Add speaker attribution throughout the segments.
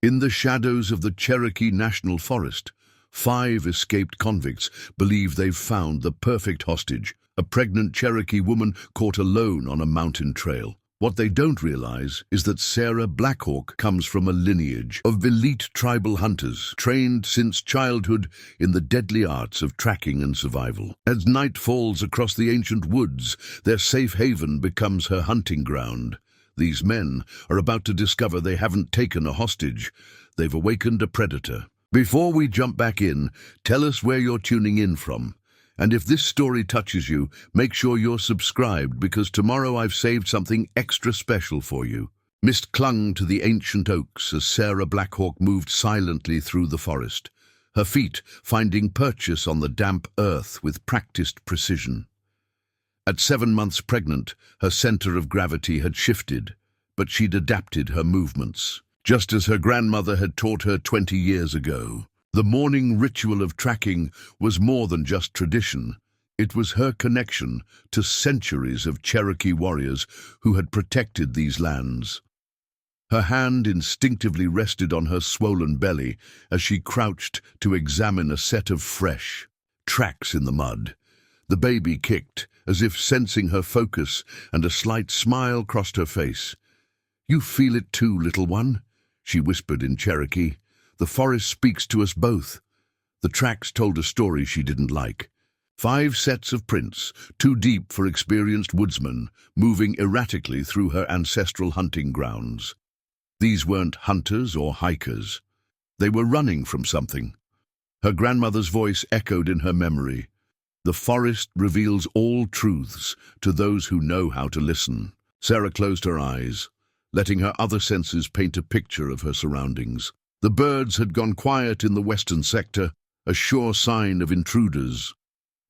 Speaker 1: In the shadows of the Cherokee National Forest, 5 escaped convicts believe they've found the perfect hostage, a pregnant Cherokee woman caught alone on a mountain trail. What they don't realize is that Sarah Blackhawk comes from a lineage of elite tribal hunters, trained since childhood in the deadly arts of tracking and survival. As night falls across the ancient woods, their safe haven becomes her hunting ground. These men are about to discover they haven't taken a hostage. They've awakened a predator. Before we jump back in, tell us where you're tuning in from. And if this story touches you, make sure you're subscribed, because tomorrow I've saved something extra special for you. Mist clung to the ancient oaks as Sarah Blackhawk moved silently through the forest, her feet finding purchase on the damp earth with practiced precision. At 7 months pregnant, her center of gravity had shifted, but she'd adapted her movements, just as her grandmother had taught her 20 years ago. The morning ritual of tracking was more than just tradition. It was her connection to centuries of Cherokee warriors who had protected these lands. Her hand instinctively rested on her swollen belly as she crouched to examine a set of fresh tracks in the mud. The baby kicked, as if sensing her focus, and a slight smile crossed her face. "You feel it too, little one," she whispered in Cherokee. "The forest speaks to us both." The tracks told a story she didn't like. 5 sets of prints, too deep for experienced woodsmen, moving erratically through her ancestral hunting grounds. These weren't hunters or hikers. They were running from something. Her grandmother's voice echoed in her memory. "The forest reveals all truths to those who know how to listen." Sarah closed her eyes, letting her other senses paint a picture of her surroundings. The birds had gone quiet in the western sector, a sure sign of intruders.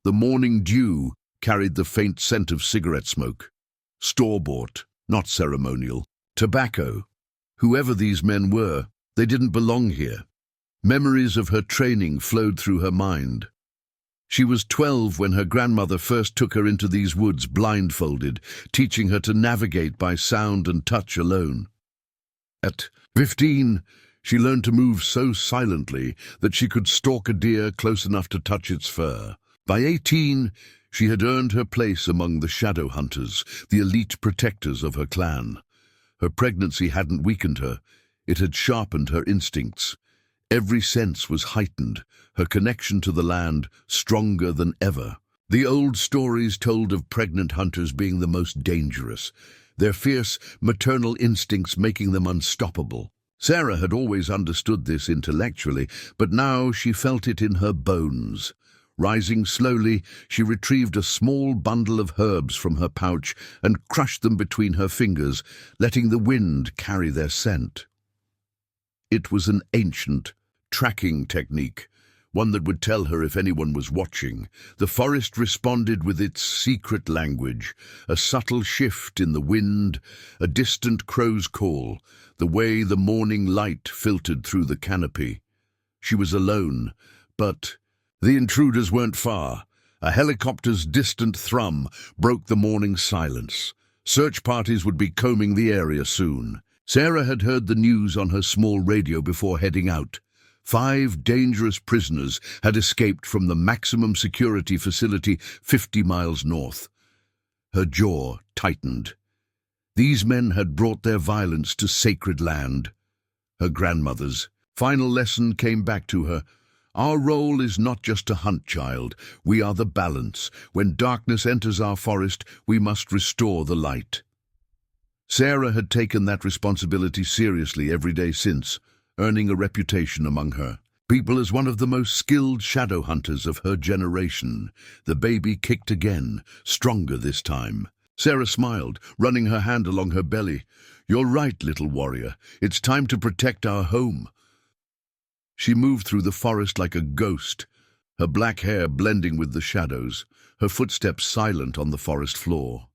Speaker 1: The morning dew carried the faint scent of cigarette smoke. Store-bought, not ceremonial. Tobacco. Whoever these men were, they didn't belong here. Memories of her training flowed through her mind. She was 12 when her grandmother first took her into these woods blindfolded, teaching her to navigate by sound and touch alone. At 15, she learned to move so silently that she could stalk a deer close enough to touch its fur. By 18, she had earned her place among the shadow hunters, the elite protectors of her clan. Her pregnancy hadn't weakened her, it had sharpened her instincts. Every sense was heightened, her connection to the land stronger than ever. The old stories told of pregnant hunters being the most dangerous, their fierce maternal instincts making them unstoppable. Sarah had always understood this intellectually, but now she felt it in her bones. Rising slowly, she retrieved a small bundle of herbs from her pouch and crushed them between her fingers, letting the wind carry their scent. It was an ancient tracking technique, one that would tell her if anyone was watching. The forest responded with its secret language, a subtle shift in the wind, a distant crow's call, the way the morning light filtered through the canopy. She was alone, but the intruders weren't far. A helicopter's distant thrum broke the morning silence. Search parties would be combing the area soon. Sarah had heard the news on her small radio before heading out. 5 dangerous prisoners had escaped from the maximum security facility 50 miles north. Her jaw tightened. These men had brought their violence to sacred land. Her grandmother's final lesson came back to her. Our role is not just to hunt, child. We are the balance. When darkness enters our forest, we must restore the light. Sarah had taken that responsibility seriously every day since, earning a reputation among her people as one of the most skilled shadow hunters of her generation. The baby kicked again, stronger this time. Sarah smiled, running her hand along her belly. "You're right, little warrior. It's time to protect our home." She moved through the forest like a ghost, her black hair blending with the shadows, her footsteps silent on the forest floor.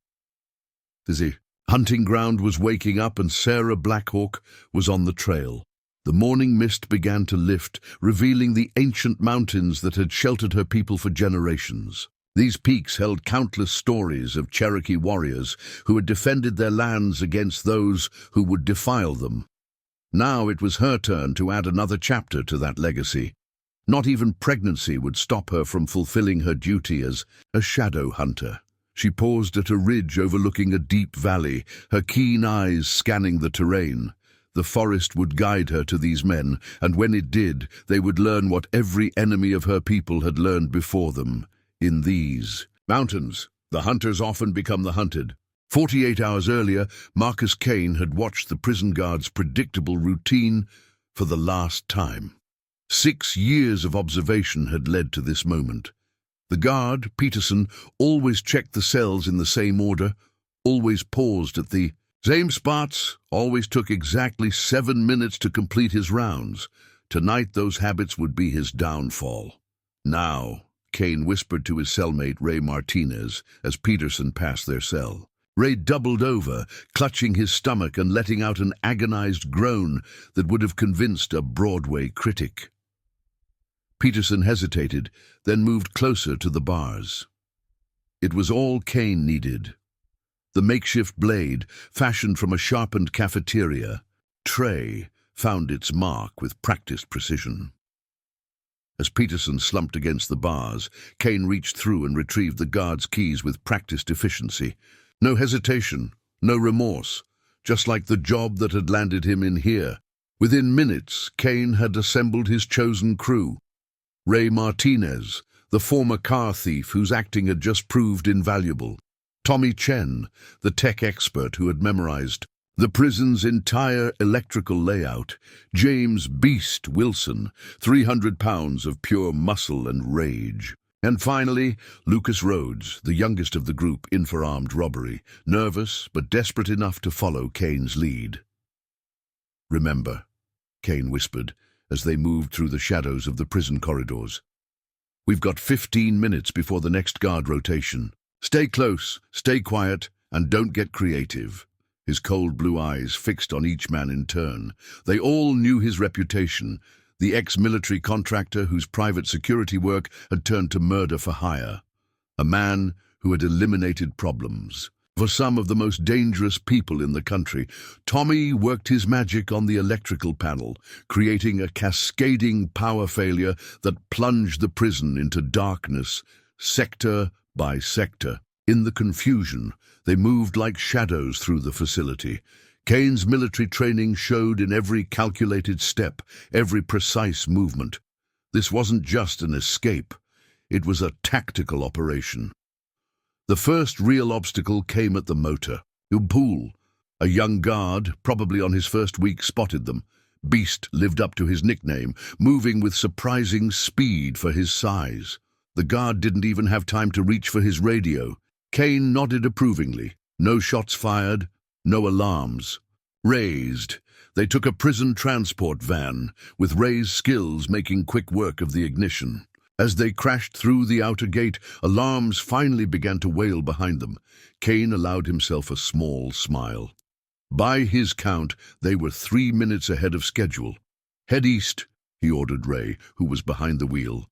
Speaker 1: The hunting ground was waking up, and Sarah Blackhawk was on the trail. The morning mist began to lift, revealing the ancient mountains that had sheltered her people for generations. These peaks held countless stories of Cherokee warriors who had defended their lands against those who would defile them. Now it was her turn to add another chapter to that legacy. Not even pregnancy would stop her from fulfilling her duty as a shadow hunter. She paused at a ridge overlooking a deep valley, her keen eyes scanning the terrain. The forest would guide her to these men, and when it did, they would learn what every enemy of her people had learned before them. In these mountains, the hunters often become the hunted. 48 hours earlier, Marcus Kane had watched the prison guard's predictable routine for the last time. 6 years of observation had led to this moment. The guard, Peterson, always checked the cells in the same order, always paused at the same spots, always took exactly 7 minutes to complete his rounds. Tonight those habits would be his downfall. Now, Kane whispered to his cellmate Ray Martinez as Peterson passed their cell. Ray doubled over, clutching his stomach and letting out an agonized groan that would have convinced a Broadway critic. Peterson hesitated, then moved closer to the bars. It was all Kane needed. The makeshift blade, fashioned from a sharpened cafeteria tray, found its mark with practiced precision. As Peterson slumped against the bars, Kane reached through and retrieved the guard's keys with practiced efficiency. No hesitation, no remorse, just like the job that had landed him in here. Within minutes, Kane had assembled his chosen crew. Ray Martinez, the former car thief whose acting had just proved invaluable. Tommy Chen, the tech expert who had memorized the prison's entire electrical layout. James Beast Wilson, 300 pounds of pure muscle and rage. And finally, Lucas Rhodes, the youngest of the group in for armed robbery, nervous but desperate enough to follow Kane's lead. "Remember," Kane whispered as they moved through the shadows of the prison corridors. "We've got 15 minutes before the next guard rotation. Stay close, stay quiet, and don't get creative." His cold blue eyes fixed on each man in turn. They all knew his reputation, the ex-military contractor whose private security work had turned to murder for hire. A man who had eliminated problems for some of the most dangerous people in the country. Tommy worked his magic on the electrical panel, creating a cascading power failure that plunged the prison into darkness, sector by sector. In the confusion, they moved like shadows through the facility. Kane's military training showed in every calculated step, every precise movement. This wasn't just an escape. It was a tactical operation. The first real obstacle came at the motor. Pool, a young guard, probably on his first week, spotted them. Beast lived up to his nickname, moving with surprising speed for his size. The guard didn't even have time to reach for his radio. Kane nodded approvingly. No shots fired, no alarms. Raised, they took a prison transport van, with Ray's skills making quick work of the ignition. As they crashed through the outer gate, alarms finally began to wail behind them. Kane allowed himself a small smile. By his count, they were 3 minutes ahead of schedule. "Head east," he ordered Ray, who was behind the wheel.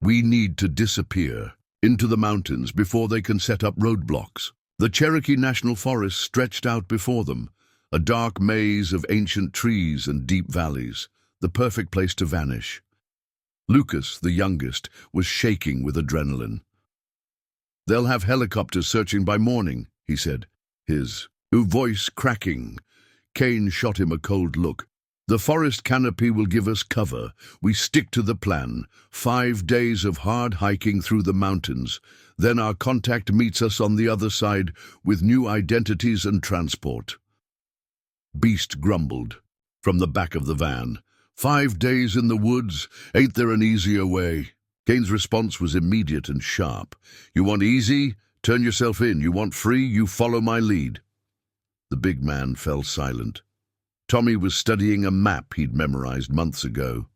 Speaker 1: "We need to disappear into the mountains before they can set up roadblocks." The Cherokee National Forest stretched out before them, a dark maze of ancient trees and deep valleys, the perfect place to vanish. Lucas, the youngest, was shaking with adrenaline. "They'll have helicopters searching by morning," he said, his voice cracking. Kane shot him a cold look. "The forest canopy will give us cover. We stick to the plan. 5 days of hard hiking through the mountains. Then our contact meets us on the other side with new identities and transport." Beast grumbled from the back of the van. 5 days in the woods, ain't there an easier way?" Kane's response was immediate and sharp. "You want easy? Turn yourself in. You want free? You follow my lead." The big man fell silent. Tommy was studying a map he'd memorized months ago.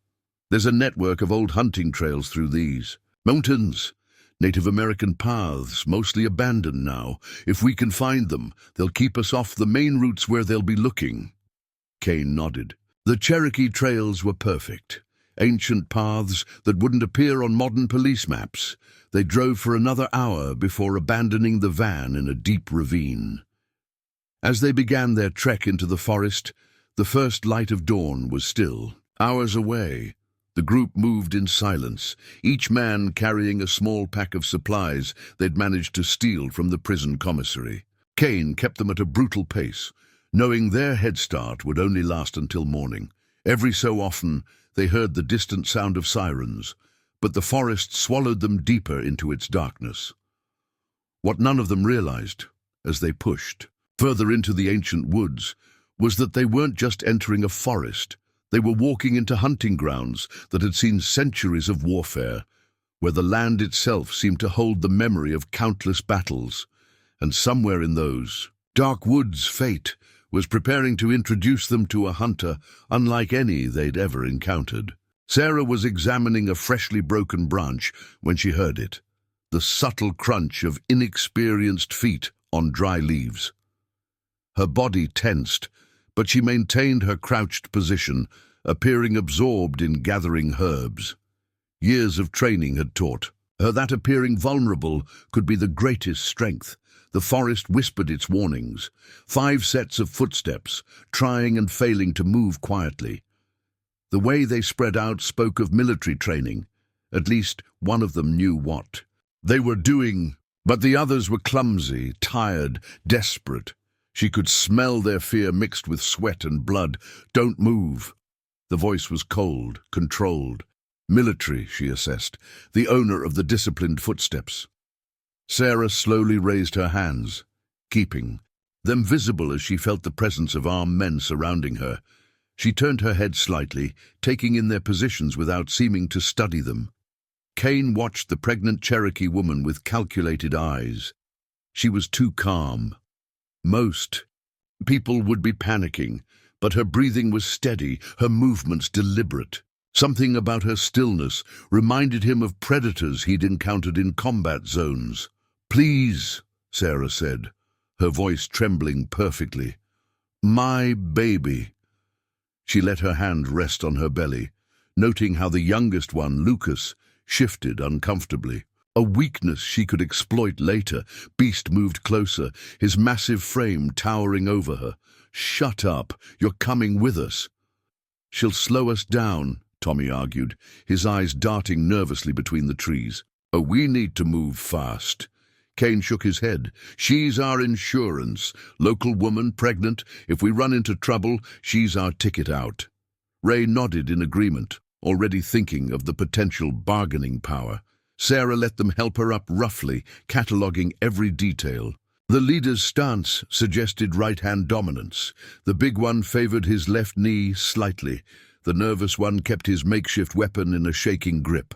Speaker 1: "There's a network of old hunting trails through these mountains. Native American paths, mostly abandoned now. If we can find them, they'll keep us off the main routes where they'll be looking." Kane nodded. The Cherokee trails were perfect. Ancient paths that wouldn't appear on modern police maps. They drove for another hour before abandoning the van in a deep ravine. As they began their trek into the forest, The first light of dawn was still. Hours away, the group moved in silence, each man carrying a small pack of supplies they'd managed to steal from the prison commissary. Kane kept them at a brutal pace, knowing their head start would only last until morning. Every so often, they heard the distant sound of sirens, but the forest swallowed them deeper into its darkness. What none of them realized, as they pushed further into the ancient woods, was that they weren't just entering a forest. They were walking into hunting grounds that had seen centuries of warfare, where the land itself seemed to hold the memory of countless battles. And somewhere in those dark woods, fate was preparing to introduce them to a hunter unlike any they'd ever encountered. Sarah was examining a freshly broken branch when she heard it, the subtle crunch of inexperienced feet on dry leaves. Her body tensed, but she maintained her crouched position, appearing absorbed in gathering herbs. Years of training had taught her that appearing vulnerable could be the greatest strength. The forest whispered its warnings, 5 sets of footsteps, trying and failing to move quietly. The way they spread out spoke of military training. At least one of them knew what they were doing, but the others were clumsy, tired, desperate. She could smell their fear mixed with sweat and blood. "Don't move." The voice was cold, controlled. Military, she assessed, the owner of the disciplined footsteps. Sarah slowly raised her hands, keeping them visible as she felt the presence of armed men surrounding her. She turned her head slightly, taking in their positions without seeming to study them. Kane watched the pregnant Cherokee woman with calculated eyes. She was too calm. Most people would be panicking, but her breathing was steady, her movements deliberate. Something about her stillness reminded him of predators he'd encountered in combat zones. "Please," Sarah said, her voice trembling perfectly. "My baby." She let her hand rest on her belly, noting how the youngest one, Lucas, shifted uncomfortably. A weakness she could exploit later. Beast moved closer, his massive frame towering over her. "Shut up, you're coming with us." "She'll slow us down," Tommy argued, his eyes darting nervously between the trees. "Oh, we need to move fast." Kane shook his head. "She's our insurance. Local woman, pregnant. If we run into trouble, she's our ticket out." Ray nodded in agreement, already thinking of the potential bargaining power. Sarah let them help her up roughly, cataloguing every detail. The leader's stance suggested right-hand dominance. The big one favored his left knee slightly. The nervous one kept his makeshift weapon in a shaking grip.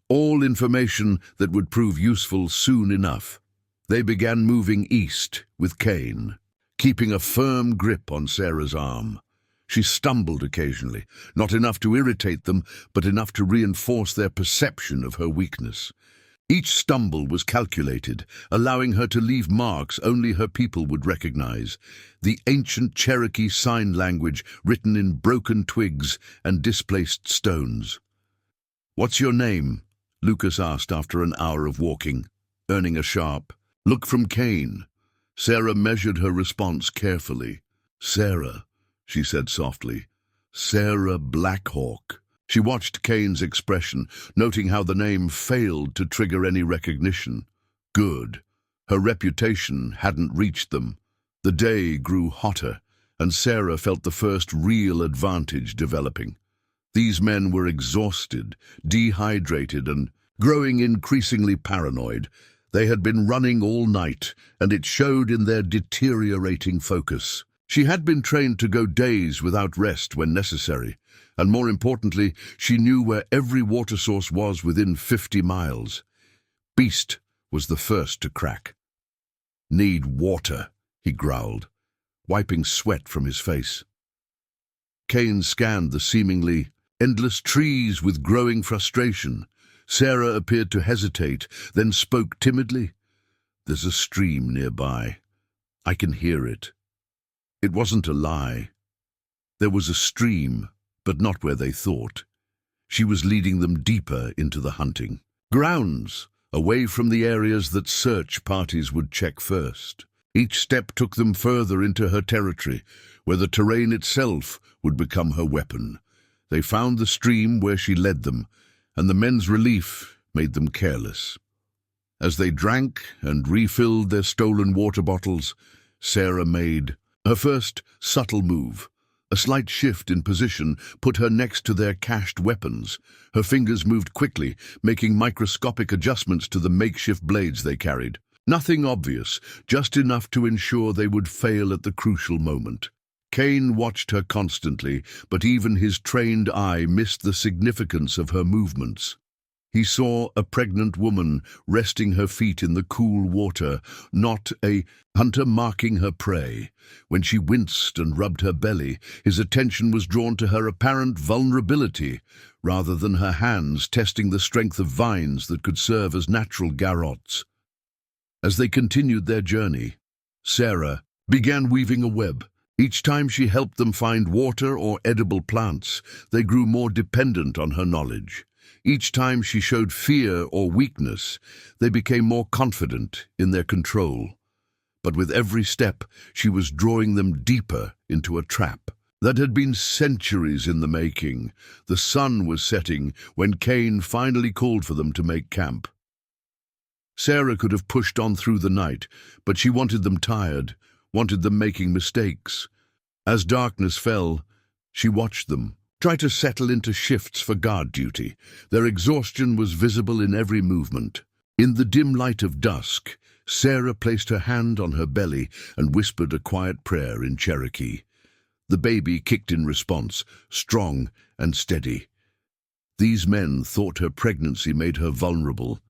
Speaker 1: All information that would prove useful soon enough. They began moving east with Kane, keeping a firm grip on Sarah's arm. She stumbled occasionally, not enough to irritate them, but enough to reinforce their perception of her weakness. Each stumble was calculated, allowing her to leave marks only her people would recognize. The ancient Cherokee sign language written in broken twigs and displaced stones. "What's your name?" Lucas asked after an hour of walking, earning a sharp look from Kane. Sarah measured her response carefully. "Sarah," she said softly. "Sarah Blackhawk." She watched Kane's expression, noting how the name failed to trigger any recognition. Good. Her reputation hadn't reached them. The day grew hotter, and Sarah felt the first real advantage developing. These men were exhausted, dehydrated, and growing increasingly paranoid. They had been running all night, and it showed in their deteriorating focus. She had been trained to go days without rest when necessary, and more importantly, she knew where every water source was within 50 miles. Beast was the first to crack. "Need water," he growled, wiping sweat from his face. Kane scanned the seemingly endless trees with growing frustration. Sarah appeared to hesitate, then spoke timidly. "There's a stream nearby. I can hear it." It wasn't a lie. There was a stream, but not where they thought. She was leading them deeper into the hunting grounds, away from the areas that search parties would check first. Each step took them further into her territory, where the terrain itself would become her weapon. They found the stream where she led them, and the men's relief made them careless. As they drank and refilled their stolen water bottles, Sarah made her first subtle move. A slight shift in position put her next to their cached weapons. Her fingers moved quickly, making microscopic adjustments to the makeshift blades they carried. Nothing obvious, just enough to ensure they would fail at the crucial moment. Kane watched her constantly, but even his trained eye missed the significance of her movements. He saw a pregnant woman resting her feet in the cool water, not a hunter marking her prey. When she winced and rubbed her belly, his attention was drawn to her apparent vulnerability, rather than her hands testing the strength of vines that could serve as natural garrots. As they continued their journey, Sarah began weaving a web. Each time she helped them find water or edible plants, they grew more dependent on her knowledge. Each time she showed fear or weakness, they became more confident in their control. But with every step, she was drawing them deeper into a trap that had been centuries in the making. The sun was setting when Kane finally called for them to make camp. Sarah could have pushed on through the night, but she wanted them tired, wanted them making mistakes. As darkness fell, she watched them try to settle into shifts for guard duty. Their exhaustion was visible in every movement. In the dim light of dusk, Sarah placed her hand on her belly and whispered a quiet prayer in Cherokee. The baby kicked in response, strong and steady. These men thought her pregnancy made her vulnerable,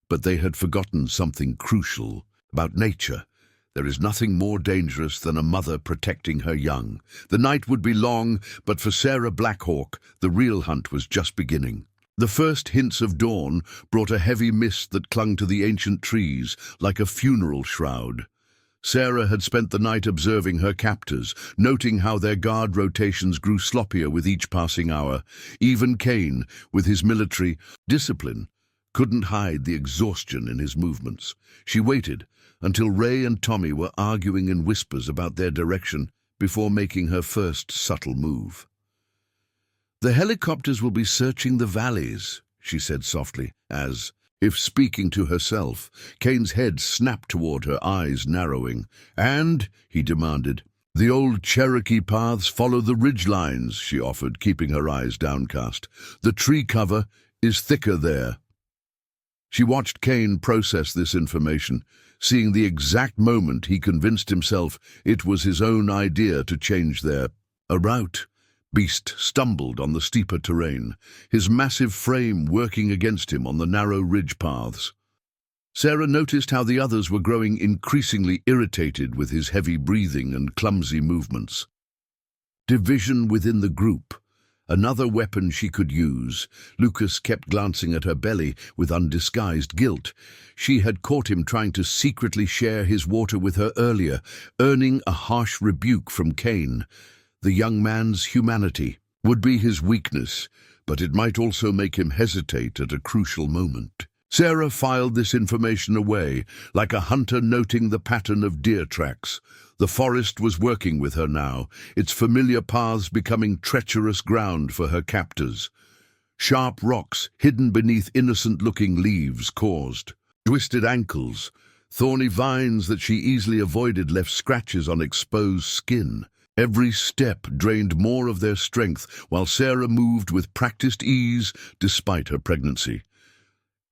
Speaker 1: but they had forgotten something crucial about nature. There is nothing more dangerous than a mother protecting her young. The night would be long, but for Sarah Blackhawk, the real hunt was just beginning. The first hints of dawn brought a heavy mist that clung to the ancient trees like a funeral shroud. Sarah had spent the night observing her captors, noting how their guard rotations grew sloppier with each passing hour. Even Kane, with his military discipline, couldn't hide the exhaustion in his movements. She waited until Ray and Tommy were arguing in whispers about their direction before making her first subtle move. "The helicopters will be searching the valleys," she said softly, as, if speaking to herself, Kane's head snapped toward her, eyes narrowing. "And," he demanded, "the old Cherokee paths follow the ridge lines," she offered, keeping her eyes downcast. "The tree cover is thicker there." She watched Kane process this information, seeing the exact moment he convinced himself it was his own idea to change their route. Beast stumbled on the steeper terrain, his massive frame working against him on the narrow ridge paths. Sarah noticed how the others were growing increasingly irritated with his heavy breathing and clumsy movements. Division within the group. Another weapon she could use. Lucas kept glancing at her belly with undisguised guilt. She had caught him trying to secretly share his water with her earlier, earning a harsh rebuke from Kane. The young man's humanity would be his weakness, but it might also make him hesitate at a crucial moment. Sarah filed this information away, like a hunter noting the pattern of deer tracks. The forest was working with her now, its familiar paths becoming treacherous ground for her captors. Sharp rocks, hidden beneath innocent-looking leaves, caused twisted ankles. Thorny vines that she easily avoided left scratches on exposed skin. Every step drained more of their strength, while Sarah moved with practiced ease despite her pregnancy.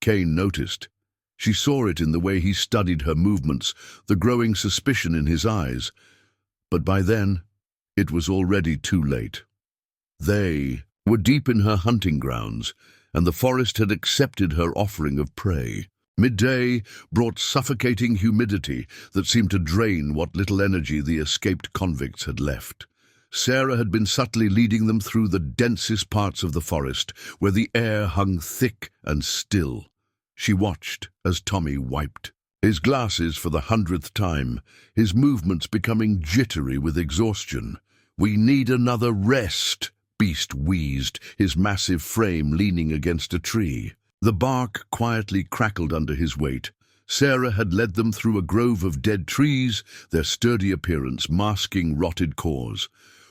Speaker 1: Kane noticed. She saw it in the way he studied her movements, the growing suspicion in his eyes. But by then, it was already too late. They were deep in her hunting grounds, and the forest had accepted her offering of prey. Midday brought suffocating humidity that seemed to drain what little energy the escaped convicts had left. Sarah had been subtly leading them through the densest parts of the forest, where the air hung thick and still. She watched as Tommy wiped his glasses for the 100th time, his movements becoming jittery with exhaustion. "We need another rest," Beast wheezed, his massive frame leaning against a tree. The bark quietly crackled under his weight. Sarah had led them through a grove of dead trees, their sturdy appearance masking rotted cores.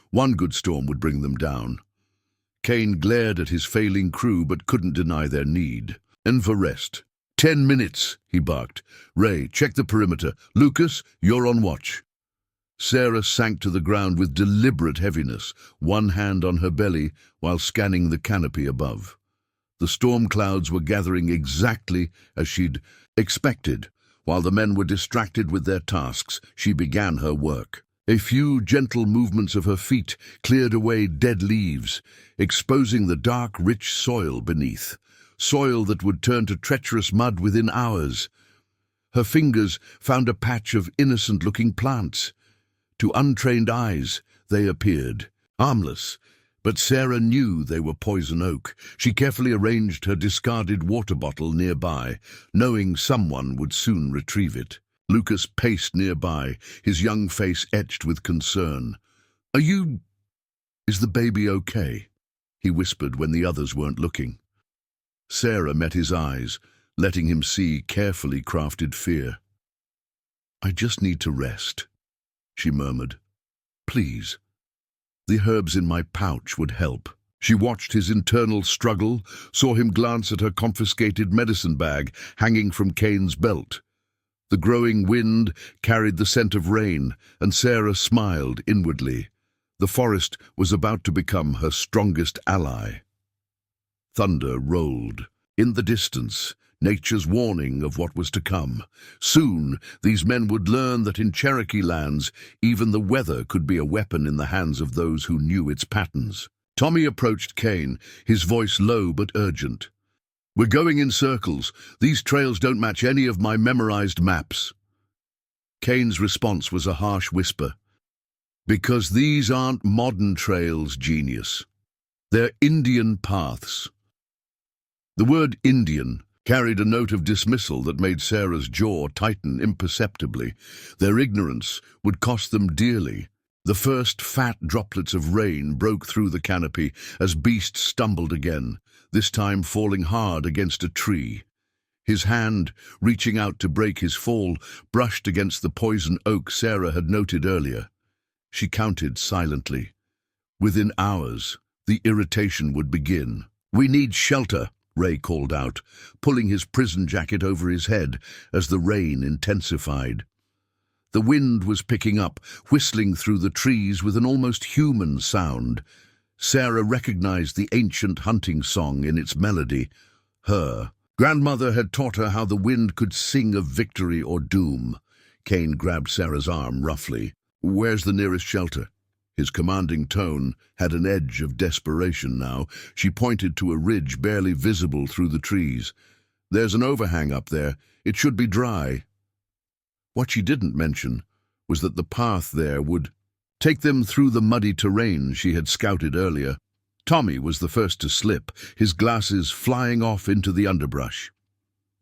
Speaker 1: One good storm would bring them down. Kane glared at his failing crew but couldn't deny their need. "And for rest." 10 minutes, he barked. "Ray, check the perimeter. Lucas, you're on watch." Sarah sank to the ground with deliberate heaviness, one hand on her belly while scanning the canopy above. The storm clouds were gathering exactly as she'd expected. While the men were distracted with their tasks, she began her work. A few gentle movements of her feet cleared away dead leaves, exposing the dark, rich soil beneath, soil that would turn to treacherous mud within hours. Her fingers found a patch of innocent-looking plants. To untrained eyes, they appeared harmless, but Sarah knew they were poison oak. She carefully arranged her discarded water bottle nearby, knowing someone would soon retrieve it. Lucas paced nearby, his young face etched with concern. Is the baby okay?" he whispered when the others weren't looking. Sarah met his eyes, letting him see carefully crafted fear. "I just need to rest," she murmured. "Please. The herbs in my pouch would help." She watched his internal struggle, saw him glance at her confiscated medicine bag hanging from Kane's belt. The growing wind carried the scent of rain, and Sarah smiled inwardly. The forest was about to become her strongest ally. Thunder rolled. In the distance, nature's warning of what was to come. Soon, these men would learn that in Cherokee lands, even the weather could be a weapon in the hands of those who knew its patterns. Tommy approached Kane, his voice low but urgent. "We're going in circles. These trails don't match any of my memorized maps." Kane's response was a harsh whisper. "Because these aren't modern trails, genius. They're Indian paths." The word Indian carried a note of dismissal that made Sarah's jaw tighten imperceptibly. Their ignorance would cost them dearly. The first fat droplets of rain broke through the canopy as Beast stumbled again, this time falling hard against a tree. His hand, reaching out to break his fall, brushed against the poison oak Sarah had noted earlier. She counted silently. Within hours, the irritation would begin. "We need shelter," Ray called out, pulling his prison jacket over his head as the rain intensified. The wind was picking up, whistling through the trees with an almost human sound. Sarah recognized the ancient hunting song in its melody. Her grandmother had taught her how the wind could sing of victory or doom. Kane grabbed Sarah's arm roughly. "Where's the nearest shelter?" His commanding tone had an edge of desperation now. She pointed to a ridge barely visible through the trees. "There's an overhang up there. It should be dry." What she didn't mention was that the path there would take them through the muddy terrain she had scouted earlier. Tommy was the first to slip, his glasses flying off into the underbrush.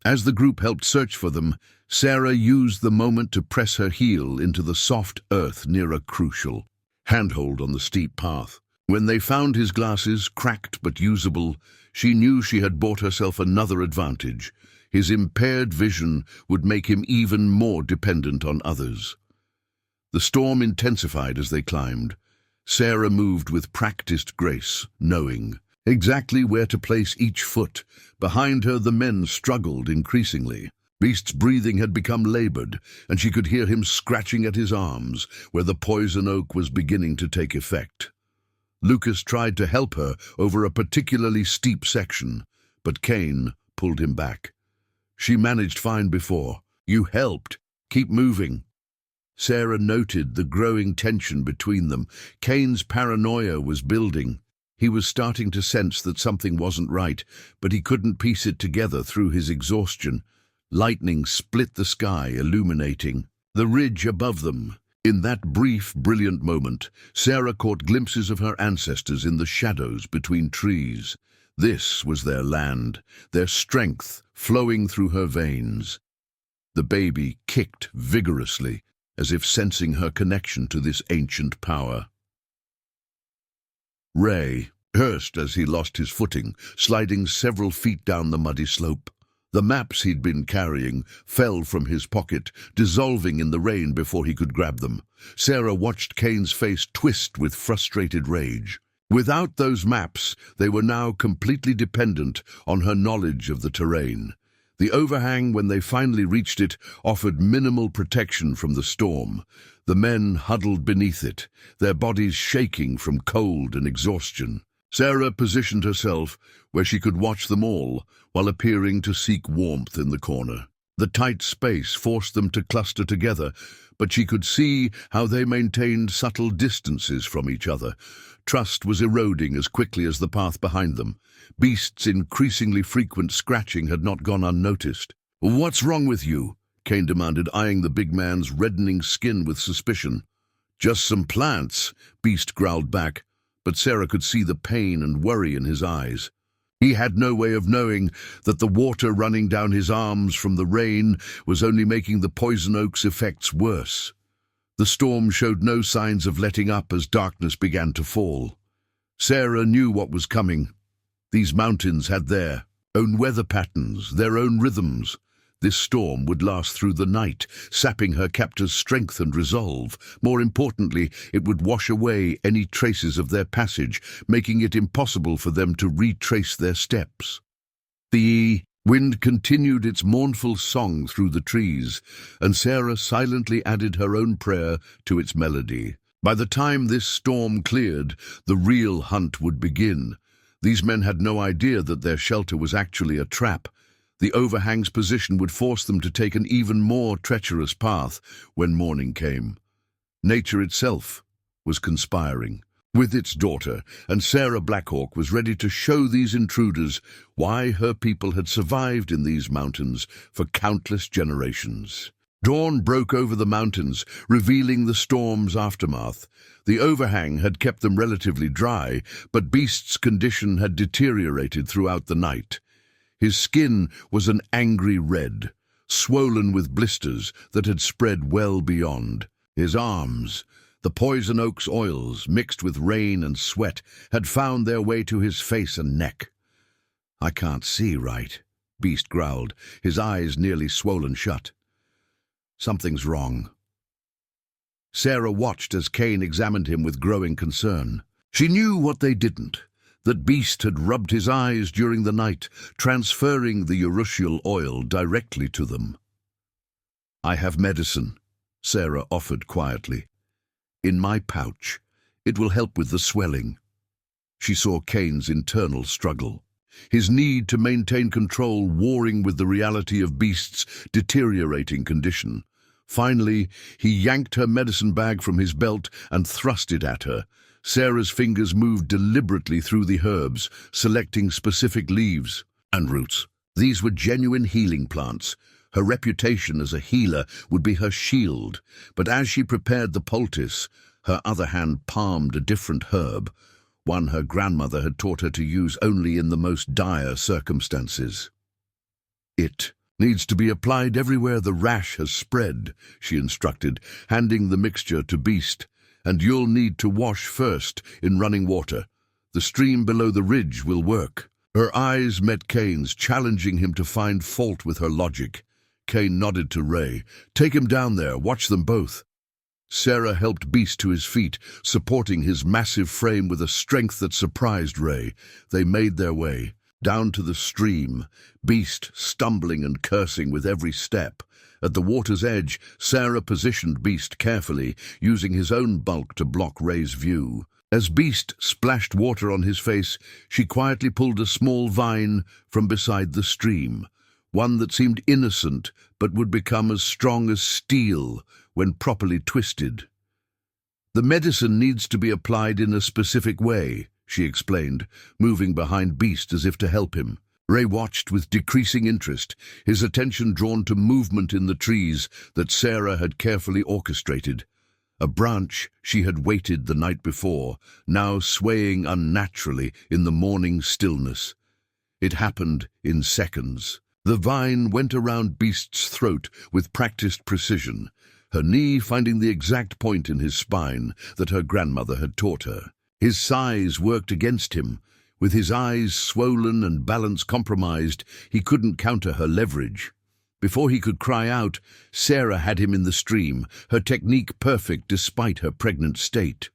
Speaker 1: As the group helped search for them, Sarah used the moment to press her heel into the soft earth near a crucial handhold on the steep path. When they found his glasses, cracked but usable, she knew she had bought herself another advantage. His impaired vision would make him even more dependent on others. The storm intensified as they climbed. Sarah moved with practiced grace, knowing exactly where to place each foot. Behind her, the men struggled increasingly. Beast's breathing had become labored, and she could hear him scratching at his arms, where the poison oak was beginning to take effect. Lucas tried to help her over a particularly steep section, but Kane pulled him back. "She managed fine before. You helped. Keep moving." Sarah noted the growing tension between them. Kane's paranoia was building. He was starting to sense that something wasn't right, but he couldn't piece it together through his exhaustion. Lightning split the sky, illuminating the ridge above them. In that brief, brilliant moment, Sarah caught glimpses of her ancestors in the shadows between trees. This was their land, their strength flowing through her veins. The baby kicked vigorously, as if sensing her connection to this ancient power. Ray cursed as he lost his footing, sliding several feet down the muddy slope. The maps he'd been carrying fell from his pocket, dissolving in the rain before he could grab them. Sarah watched Kane's face twist with frustrated rage. Without those maps, they were now completely dependent on her knowledge of the terrain. The overhang, when they finally reached it, offered minimal protection from the storm. The men huddled beneath it, their bodies shaking from cold and exhaustion. Sarah positioned herself where she could watch them all, while appearing to seek warmth in the corner. The tight space forced them to cluster together, but she could see how they maintained subtle distances from each other. Trust was eroding as quickly as the path behind them. Beast's increasingly frequent scratching had not gone unnoticed. "What's wrong with you?" Kane demanded, eyeing the big man's reddening skin with suspicion. "Just some plants," Beast growled back, but Sarah could see the pain and worry in his eyes. He had no way of knowing that the water running down his arms from the rain was only making the poison oak's effects worse. The storm showed no signs of letting up as darkness began to fall. Sarah knew what was coming. These mountains had their own weather patterns, their own rhythms. This storm would last through the night, sapping her captor's strength and resolve. More importantly, it would wash away any traces of their passage, making it impossible for them to retrace their steps. The wind continued its mournful song through the trees, and Sarah silently added her own prayer to its melody. By the time this storm cleared, the real hunt would begin. These men had no idea that their shelter was actually a trap. The overhang's position would force them to take an even more treacherous path when morning came. Nature itself was conspiring with its daughter, and Sarah Blackhawk was ready to show these intruders why her people had survived in these mountains for countless generations. Dawn broke over the mountains, revealing the storm's aftermath. The overhang had kept them relatively dry, but Beast's condition had deteriorated throughout the night. His skin was an angry red, swollen with blisters that had spread well beyond. His arms, the poison oak's oils, mixed with rain and sweat, had found their way to his face and neck. "I can't see right," Beast growled, his eyes nearly swollen shut. "Something's wrong." Sarah watched as Kane examined him with growing concern. She knew what they didn't, that Beast had rubbed his eyes during the night, transferring the urushiol oil directly to them. "I have medicine," Sarah offered quietly. "In my pouch. It will help with the swelling." She saw Kane's internal struggle, his need to maintain control warring with the reality of Beast's deteriorating condition. Finally, he yanked her medicine bag from his belt and thrust it at her. Sarah's fingers moved deliberately through the herbs, selecting specific leaves and roots. These were genuine healing plants. Her reputation as a healer would be her shield, but as she prepared the poultice, her other hand palmed a different herb, one her grandmother had taught her to use only in the most dire circumstances. "It needs to be applied everywhere the rash has spread," she instructed, handing the mixture to Beast. "And you'll need to wash first in running water. The stream below the ridge will work." Her eyes met Kane's, challenging him to find fault with her logic. Kane nodded to Ray. "Take him down there, watch them both." Sarah helped Beast to his feet, supporting his massive frame with a strength that surprised Ray. They made their way down to the stream, Beast stumbling and cursing with every step. At the water's edge, Sarah positioned Beast carefully, using his own bulk to block Ray's view. As Beast splashed water on his face, she quietly pulled a small vine from beside the stream, one that seemed innocent but would become as strong as steel when properly twisted. "The medicine needs to be applied in a specific way," she explained, moving behind Beast as if to help him. Ray watched with decreasing interest, his attention drawn to movement in the trees that Sarah had carefully orchestrated. A branch she had weighted the night before, now swaying unnaturally in the morning stillness. It happened in seconds. The vine went around Beast's throat with practiced precision, her knee finding the exact point in his spine that her grandmother had taught her. His size worked against him. With his eyes swollen and balance compromised, he couldn't counter her leverage. Before he could cry out, Sarah had him in the stream, her technique perfect despite her pregnant state.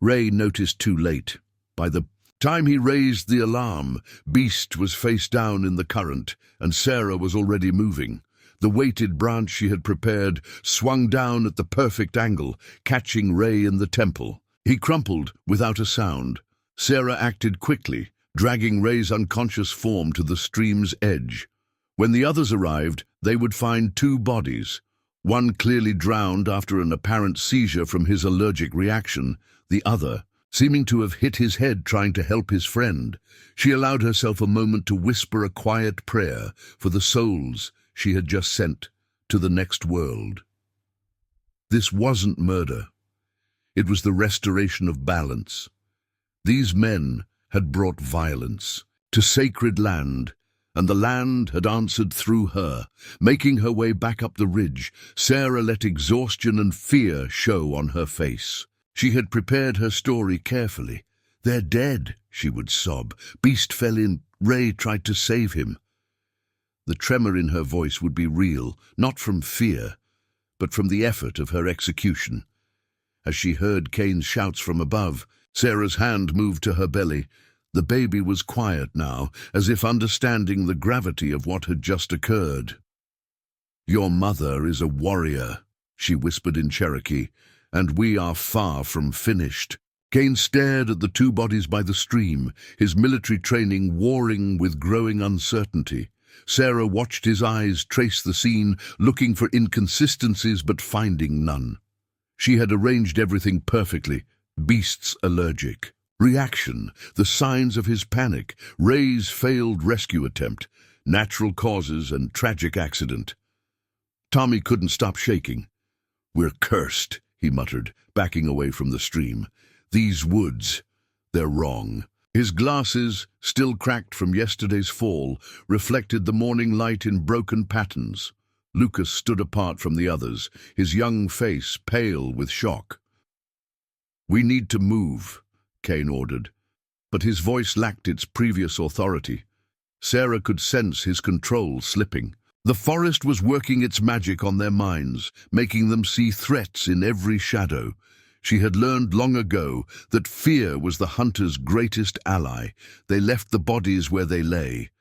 Speaker 1: Ray noticed too late. By the time he raised the alarm, Beast was face down in the current, and Sarah was already moving. The weighted branch she had prepared swung down at the perfect angle, catching Ray in the temple. He crumpled without a sound. Sarah acted quickly, dragging Ray's unconscious form to the stream's edge. When the others arrived, they would find two bodies. One clearly drowned after an apparent seizure from his allergic reaction, the other seeming to have hit his head trying to help his friend. She allowed herself a moment to whisper a quiet prayer for the souls she had just sent to the next world. This wasn't murder. It was the restoration of balance. These men had brought violence to sacred land, and the land had answered through her. Making her way back up the ridge, Sarah let exhaustion and fear show on her face. She had prepared her story carefully. "They're dead," she would sob. "Beast fell in. Ray tried to save him." The tremor in her voice would be real, not from fear, but from the effort of her execution. As she heard Kane's shouts from above, Sarah's hand moved to her belly. The baby was quiet now, as if understanding the gravity of what had just occurred. "Your mother is a warrior," she whispered in Cherokee, "and we are far from finished." Kane stared at the two bodies by the stream, his military training warring with growing uncertainty. Sarah watched his eyes trace the scene, looking for inconsistencies but finding none. She had arranged everything perfectly. Beast's allergic reaction, the signs of his panic, Ray's failed rescue attempt, natural causes and tragic accident. Tommy couldn't stop shaking. "We're cursed," he muttered, backing away from the stream. "These woods, they're wrong." His glasses, still cracked from yesterday's fall, reflected the morning light in broken patterns. Lucas stood apart from the others, his young face pale with shock. "We need to move," Kane ordered, but his voice lacked its previous authority. Sarah could sense his control slipping. The forest was working its magic on their minds, making them see threats in every shadow. She had learned long ago that fear was the hunter's greatest ally. They left the bodies where they lay.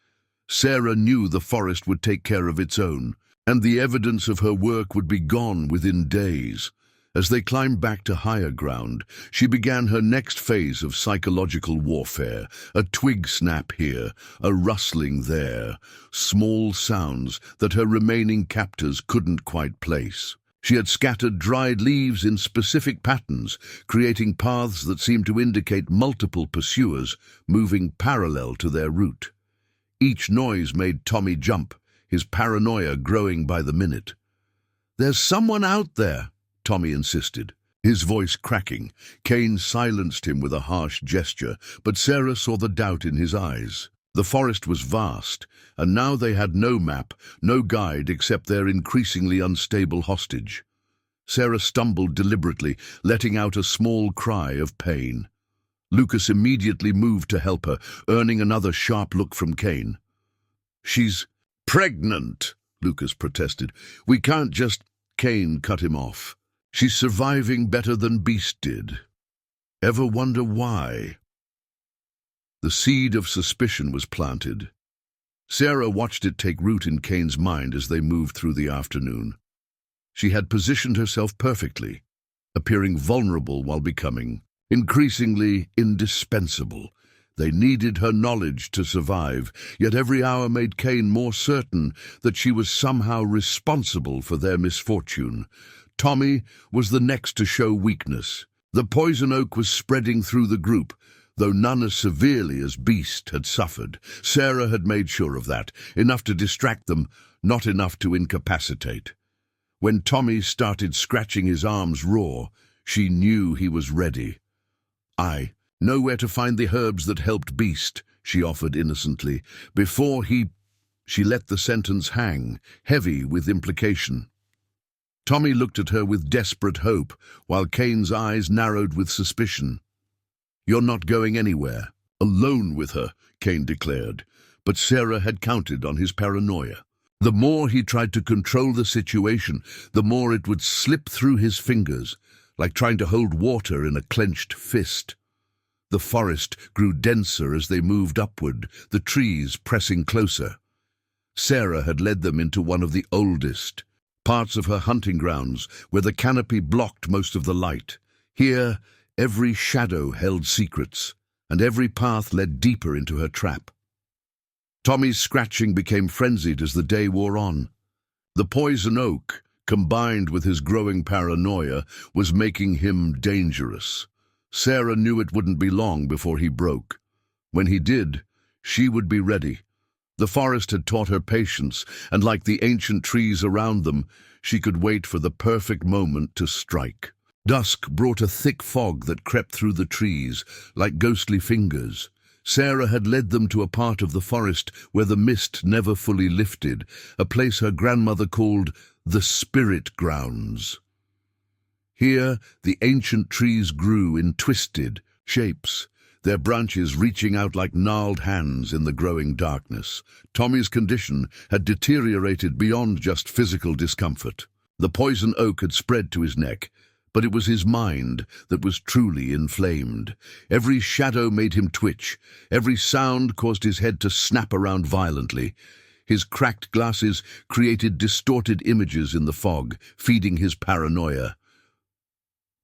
Speaker 1: Sarah knew the forest would take care of its own, and the evidence of her work would be gone within days. As they climbed back to higher ground, she began her next phase of psychological warfare. A twig snap here, a rustling there, small sounds that her remaining captors couldn't quite place. She had scattered dried leaves in specific patterns, creating paths that seemed to indicate multiple pursuers moving parallel to their route. Each noise made Tommy jump, his paranoia growing by the minute. "There's someone out there," Tommy insisted, his voice cracking. Kane silenced him with a harsh gesture, but Sarah saw the doubt in his eyes. The forest was vast, and now they had no map, no guide except their increasingly unstable hostage. Sarah stumbled deliberately, letting out a small cry of pain. Lucas immediately moved to help her, earning another sharp look from Kane. "She's pregnant," Lucas protested. "We can't just—" Kane cut him off. "She's surviving better than Beast did. Ever wonder why?" The seed of suspicion was planted. Sarah watched it take root in Kane's mind as they moved through the afternoon. She had positioned herself perfectly, appearing vulnerable while becoming increasingly indispensable. They needed her knowledge to survive, yet every hour made Kane more certain that she was somehow responsible for their misfortune. Tommy was the next to show weakness. The poison oak was spreading through the group, though none as severely as Beast had suffered. Sarah had made sure of that, enough to distract them, not enough to incapacitate. When Tommy started scratching his arms raw, she knew he was ready. "I know where to find the herbs that helped Beast," she offered innocently. "Before he—" She let the sentence hang, heavy with implication. Tommy looked at her with desperate hope, while Kane's eyes narrowed with suspicion. "You're not going anywhere." "Alone with her," Kane declared. But Sarah had counted on his paranoia. The more he tried to control the situation, the more it would slip through his fingers, like trying to hold water in a clenched fist. The forest grew denser as they moved upward, the trees pressing closer. Sarah had led them into one of the oldest parts of her hunting grounds, where the canopy blocked most of the light. Here, every shadow held secrets, and every path led deeper into her trap. Tommy's scratching became frenzied as the day wore on. The poison oak, combined with his growing paranoia, was making him dangerous. Sarah knew it wouldn't be long before he broke. When he did, she would be ready. The forest had taught her patience, and like the ancient trees around them, she could wait for the perfect moment to strike. Dusk brought a thick fog that crept through the trees, like ghostly fingers. Sarah had led them to a part of the forest where the mist never fully lifted, a place her grandmother called the Spirit Grounds. Here, the ancient trees grew in twisted shapes, their branches reaching out like gnarled hands in the growing darkness. Tommy's condition had deteriorated beyond just physical discomfort. The poison oak had spread to his neck, but it was his mind that was truly inflamed. Every shadow made him twitch. Every sound caused his head to snap around violently. His cracked glasses created distorted images in the fog, feeding his paranoia.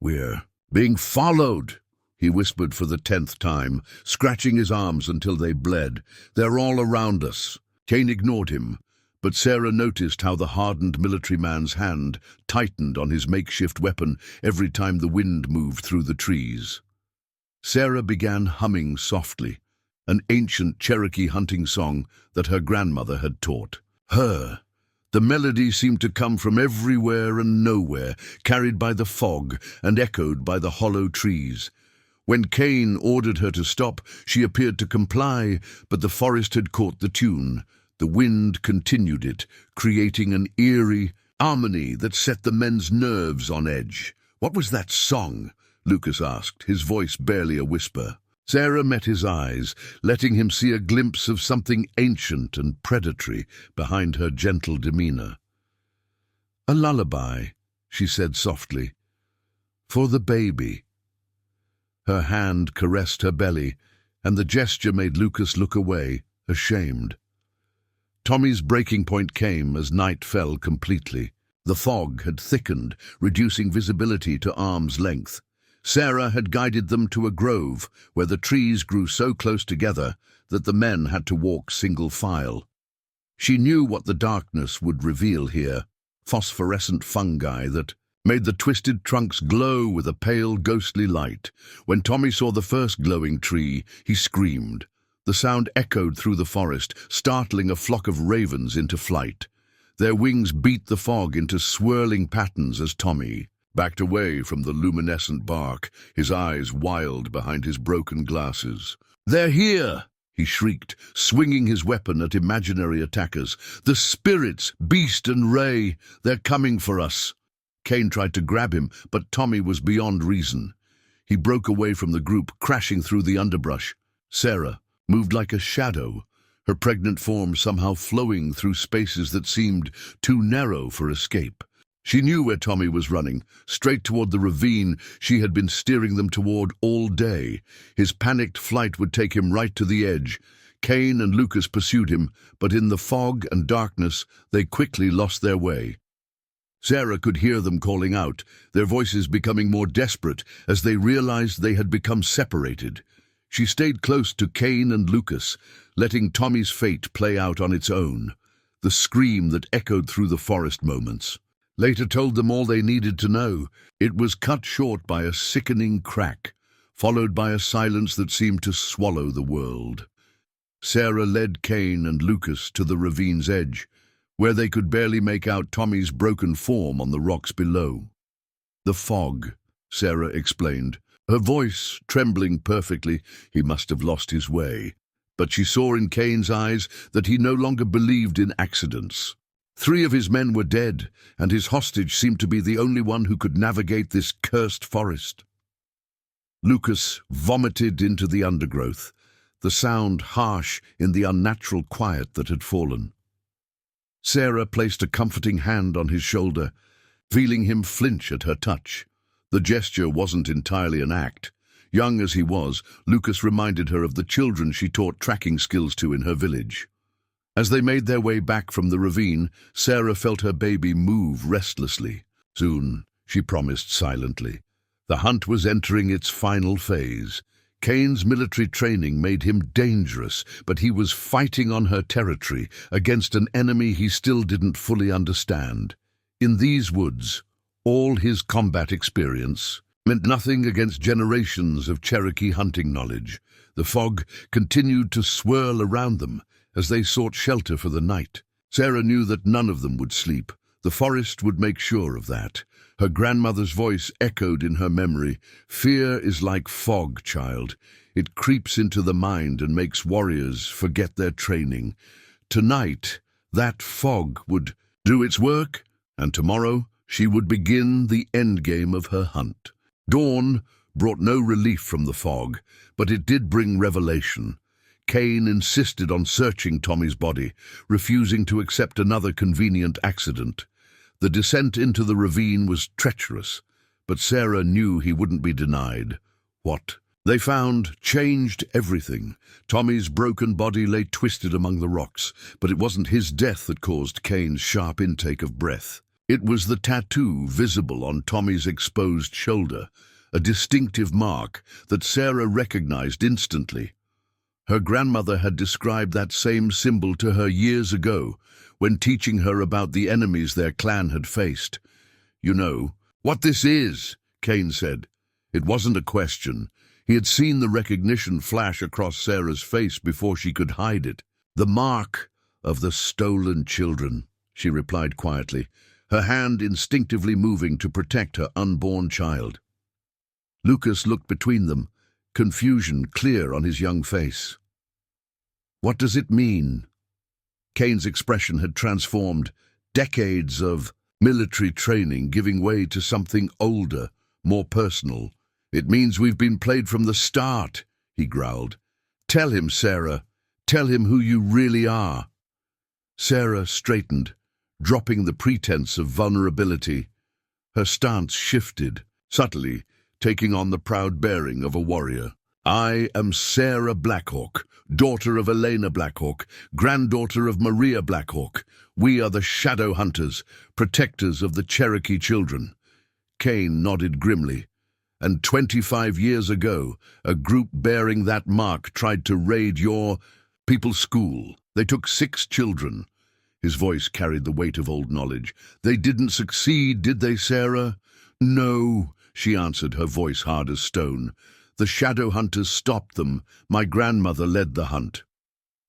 Speaker 1: "We're being followed," he whispered for the 10th time, scratching his arms until they bled. "They're all around us." Kane ignored him, but Sarah noticed how the hardened military man's hand tightened on his makeshift weapon every time the wind moved through the trees. Sarah began humming softly, an ancient Cherokee hunting song that her grandmother had taught her. The melody seemed to come from everywhere and nowhere, carried by the fog and echoed by the hollow trees. When Kane ordered her to stop, she appeared to comply, but the forest had caught the tune. The wind continued it, creating an eerie harmony that set the men's nerves on edge. "What was that song?" Lucas asked, his voice barely a whisper. Sarah met his eyes, letting him see a glimpse of something ancient and predatory behind her gentle demeanor. "A lullaby," she said softly, "for the baby." Her hand caressed her belly, and the gesture made Lucas look away, ashamed. Tommy's breaking point came as night fell completely. The fog had thickened, reducing visibility to arm's length. Sarah had guided them to a grove where the trees grew so close together that the men had to walk single file. She knew what the darkness would reveal here, phosphorescent fungi that made the twisted trunks glow with a pale, ghostly light. When Tommy saw the first glowing tree, he screamed. The sound echoed through the forest, startling a flock of ravens into flight. Their wings beat the fog into swirling patterns as Tommy backed away from the luminescent bark, his eyes wild behind his broken glasses. "They're here!" he shrieked, swinging his weapon at imaginary attackers. "The spirits, Beast and Ray, they're coming for us." Kane tried to grab him, but Tommy was beyond reason. He broke away from the group, crashing through the underbrush. Sarah moved like a shadow, her pregnant form somehow flowing through spaces that seemed too narrow for escape. She knew where Tommy was running, straight toward the ravine she had been steering them toward all day. His panicked flight would take him right to the edge. Kane and Lucas pursued him, but in the fog and darkness they quickly lost their way. Sarah could hear them calling out, their voices becoming more desperate as they realized they had become separated. She stayed close to Kane and Lucas, letting Tommy's fate play out on its own. The scream that echoed through the forest moments later told them all they needed to know. It was cut short by a sickening crack, followed by a silence that seemed to swallow the world. Sarah led Kane and Lucas to the ravine's edge, where they could barely make out Tommy's broken form on the rocks below. "The fog," Sarah explained, her voice trembling perfectly. He must have lost his way. But she saw in Kane's eyes that he no longer believed in accidents. 3 of his men were dead, and his hostage seemed to be the only one who could navigate this cursed forest. Lucas vomited into the undergrowth, the sound harsh in the unnatural quiet that had fallen. Sarah placed a comforting hand on his shoulder, feeling him flinch at her touch. The gesture wasn't entirely an act. Young as he was, Lucas reminded her of the children she taught tracking skills to in her village. As they made their way back from the ravine, Sarah felt her baby move restlessly. Soon, she promised silently. The hunt was entering its final phase. Kane's military training made him dangerous, but he was fighting on her territory against an enemy he still didn't fully understand. In these woods, all his combat experience meant nothing against generations of Cherokee hunting knowledge. The fog continued to swirl around them as they sought shelter for the night. Sarah knew that none of them would sleep. The forest would make sure of that. Her grandmother's voice echoed in her memory. Fear is like fog, child. It creeps into the mind and makes warriors forget their training. Tonight, that fog would do its work, and tomorrow she would begin the endgame of her hunt. Dawn brought no relief from the fog, but it did bring revelation. Kane insisted on searching Tommy's body, refusing to accept another convenient accident. The descent into the ravine was treacherous, but Sarah knew he wouldn't be denied. What they found changed everything. Tommy's broken body lay twisted among the rocks, but it wasn't his death that caused Kane's sharp intake of breath. It was the tattoo visible on Tommy's exposed shoulder, a distinctive mark that Sarah recognized instantly. Her grandmother had described that same symbol to her years ago, when teaching her about the enemies their clan had faced. "You know what this is," Kane said. It wasn't a question. He had seen the recognition flash across Sarah's face before she could hide it. "The mark of the stolen children," she replied quietly, her hand instinctively moving to protect her unborn child. Lucas looked between them, confusion clear on his young face. "What does it mean?" Kane's expression had transformed, decades of military training giving way to something older, more personal. "It means we've been played from the start," he growled. "Tell him, Sarah. Tell him who you really are." Sarah straightened, dropping the pretense of vulnerability. Her stance shifted, subtly, taking on the proud bearing of a warrior. "I am Sarah Blackhawk, daughter of Elena Blackhawk, granddaughter of Maria Blackhawk. We are the Shadow Hunters, protectors of the Cherokee children." Kane nodded grimly. "And 25 years ago, a group bearing that mark tried to raid your people's school. They took 6 children. His voice carried the weight of old knowledge. "They didn't succeed, did they, Sarah?" "No," she answered, her voice hard as stone. "The shadow hunters stopped them. My grandmother led the hunt."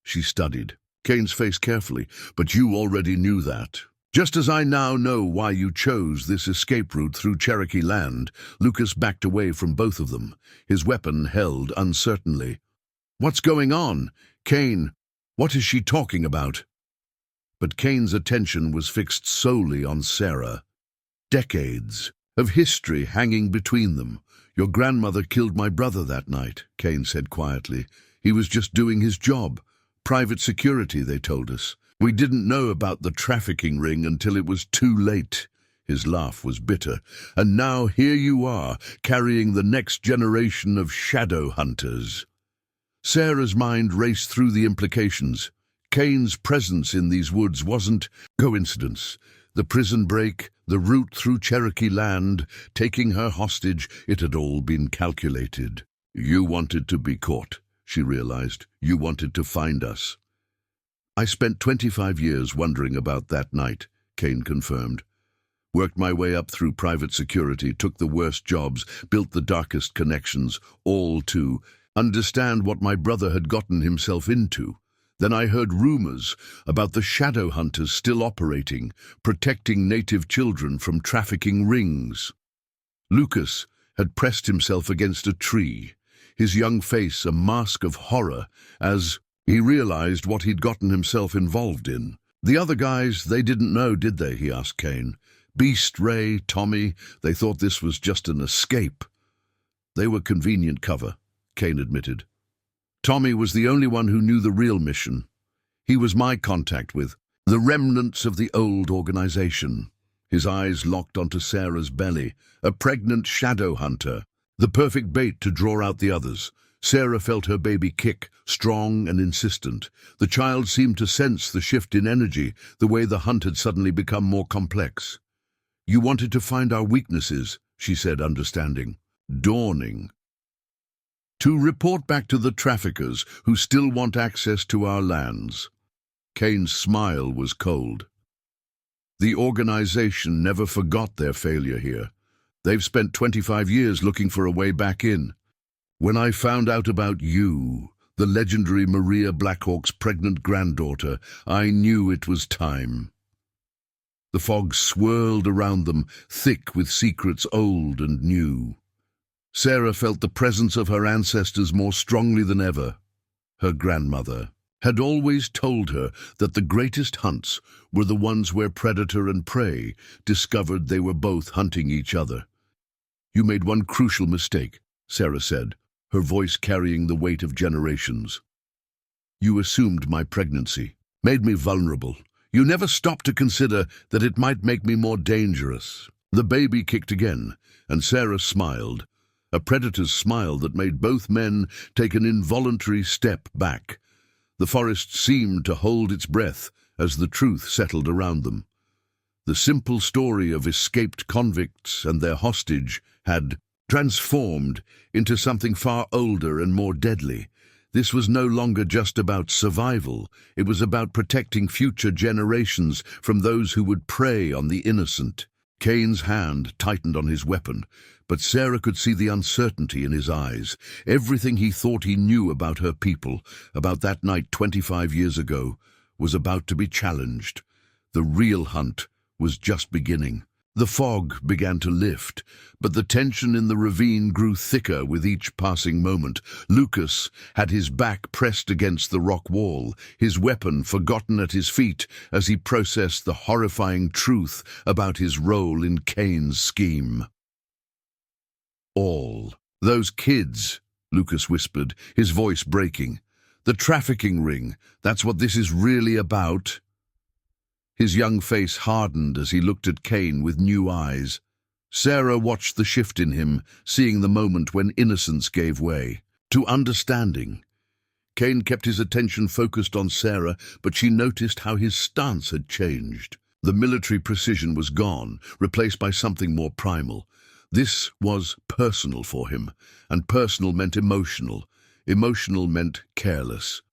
Speaker 1: She studied Kane's face carefully. "But you already knew that. Just as I now know why you chose this escape route through Cherokee land." Lucas backed away from both of them, his weapon held uncertainly. "What's going on? Kane, what is she talking about?" But Kane's attention was fixed solely on Sarah. Decades of history hanging between them. "Your grandmother killed my brother that night," Kane said quietly. "He was just doing his job. Private security, they told us. We didn't know about the trafficking ring until it was too late." His laugh was bitter. "And now here you are, carrying the next generation of shadow hunters." Sarah's mind raced through the implications. Kane's presence in these woods wasn't coincidence. The prison break, the route through Cherokee land, taking her hostage, it had all been calculated. "You wanted to be caught," she realized. "You wanted to find us." "I spent 25 years wondering about that night," Kane confirmed. "Worked my way up through private security, took the worst jobs, built the darkest connections, all to understand what my brother had gotten himself into. Then I heard rumors about the shadow hunters still operating, protecting native children from trafficking rings." Lucas had pressed himself against a tree, his young face a mask of horror as he realized what he'd gotten himself involved in. "The other guys, they didn't know, did they?" he asked Kane. "Beast, Ray, Tommy, they thought this was just an escape." They were convenient cover, Kane admitted. Tommy was the only one who knew the real mission. He was my contact with the remnants of the old organization. His eyes locked onto Sarah's belly, a pregnant shadow hunter, the perfect bait to draw out the others. Sarah felt her baby kick, strong and insistent. The child seemed to sense the shift in energy, the way the hunt had suddenly become more complex. "You wanted to find our weaknesses," she said, understanding. "Dawning. To report back to the traffickers who still want access to our lands." Kane's smile was cold. The organization never forgot their failure here. They've spent 25 years looking for a way back in. When I found out about you, the legendary Maria Blackhawk's pregnant granddaughter, I knew it was time. The fog swirled around them, thick with secrets old and new. Sarah felt the presence of her ancestors more strongly than ever. Her grandmother had always told her that the greatest hunts were the ones where predator and prey discovered they were both hunting each other. "You made one crucial mistake," Sarah said, her voice carrying the weight of generations. "You assumed my pregnancy, made me vulnerable. You never stopped to consider that it might make me more dangerous." The baby kicked again, and Sarah smiled, a predator's smile that made both men take an involuntary step back. The forest seemed to hold its breath as the truth settled around them. The simple story of escaped convicts and their hostage had transformed into something far older and more deadly. This was no longer just about survival. It was about protecting future generations from those who would prey on the innocent. Kane's hand tightened on his weapon, but Sarah could see the uncertainty in his eyes. Everything he thought he knew about her people, about that night 25 years ago, was about to be challenged. The real hunt was just beginning. The fog began to lift, but the tension in the ravine grew thicker with each passing moment. Lucas had his back pressed against the rock wall, his weapon forgotten at his feet as he processed the horrifying truth about his role in Kane's scheme. "All those kids," Lucas whispered, his voice breaking. "The trafficking ring, that's what this is really about." His young face hardened as he looked at Kane with new eyes. Sarah watched the shift in him, seeing the moment when innocence gave way to understanding. Kane kept his attention focused on Sarah, but she noticed how his stance had changed. The military precision was gone, replaced by something more primal. This was personal for him, and personal meant emotional. Emotional meant careless.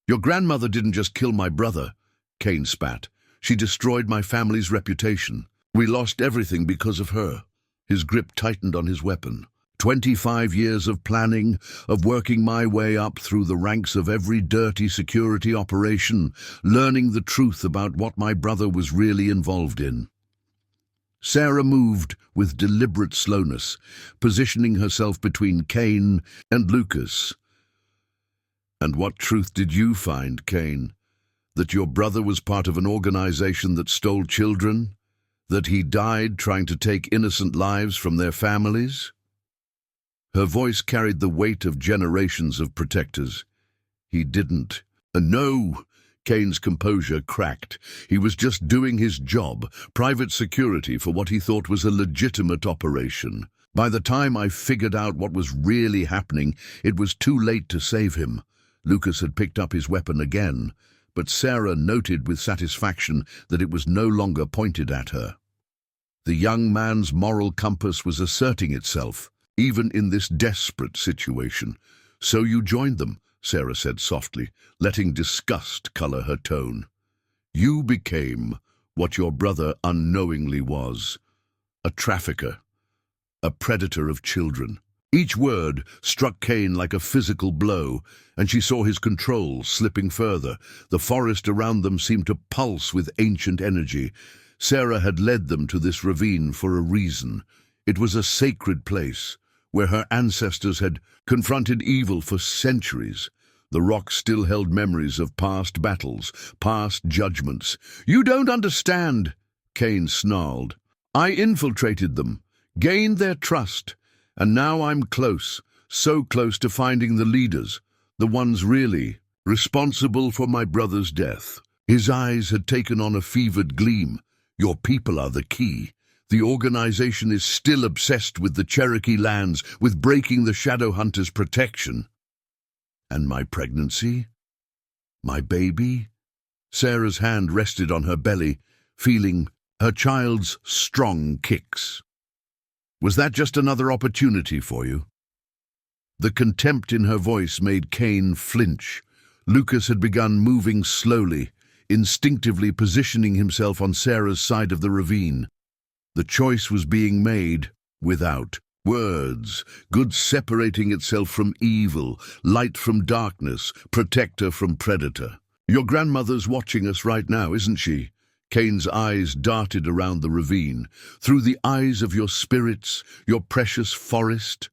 Speaker 1: "Your grandmother didn't just kill my brother," Kane spat. "She destroyed my family's reputation. We lost everything because of her." His grip tightened on his weapon. 25 years of planning, of working my way up through the ranks of every dirty security operation, learning the truth about what my brother was really involved in. Sarah moved with deliberate slowness, positioning herself between Kane and Lucas. "And what truth did you find, Kane? That your brother was part of an organization that stole children? That he died trying to take innocent lives from their families?" Her voice carried the weight of generations of protectors. "He didn't." "No!" Kane's composure cracked. He was just doing his job, private security for what he thought was a legitimate operation. By the time I figured out what was really happening, it was too late to save him. Lucas had picked up his weapon again, but Sarah noted with satisfaction that it was no longer pointed at her. The young man's moral compass was asserting itself, even in this desperate situation. "So you joined them," Sarah said softly, letting disgust color her tone. "You became what your brother unknowingly was, a trafficker, a predator of children." Each word struck Kane like a physical blow, and she saw his control slipping further. The forest around them seemed to pulse with ancient energy. Sarah had led them to this ravine for a reason. It was a sacred place, where her ancestors had confronted evil for centuries. The rock still held memories of past battles, past judgments. "You don't understand," Kane snarled. "I infiltrated them, gained their trust, And now I'm close, so close to finding the leaders, the ones really responsible for my brother's death." His eyes had taken on a fevered gleam. "Your people are the key. The organization is still obsessed with the Cherokee lands, with breaking the Shadow Hunters' protection." "And my pregnancy? My baby?" Sarah's hand rested on her belly, feeling her child's strong kicks. "Was that just another opportunity for you?" The contempt in her voice made Kane flinch. Lucas had begun moving slowly, instinctively positioning himself on Sarah's side of the ravine. The choice was being made without words, good separating itself from evil, light from darkness, protector from predator. "Your grandmother's watching us right now, isn't she?" Kane's eyes darted around the ravine. "Through the eyes of your spirits, your precious forest."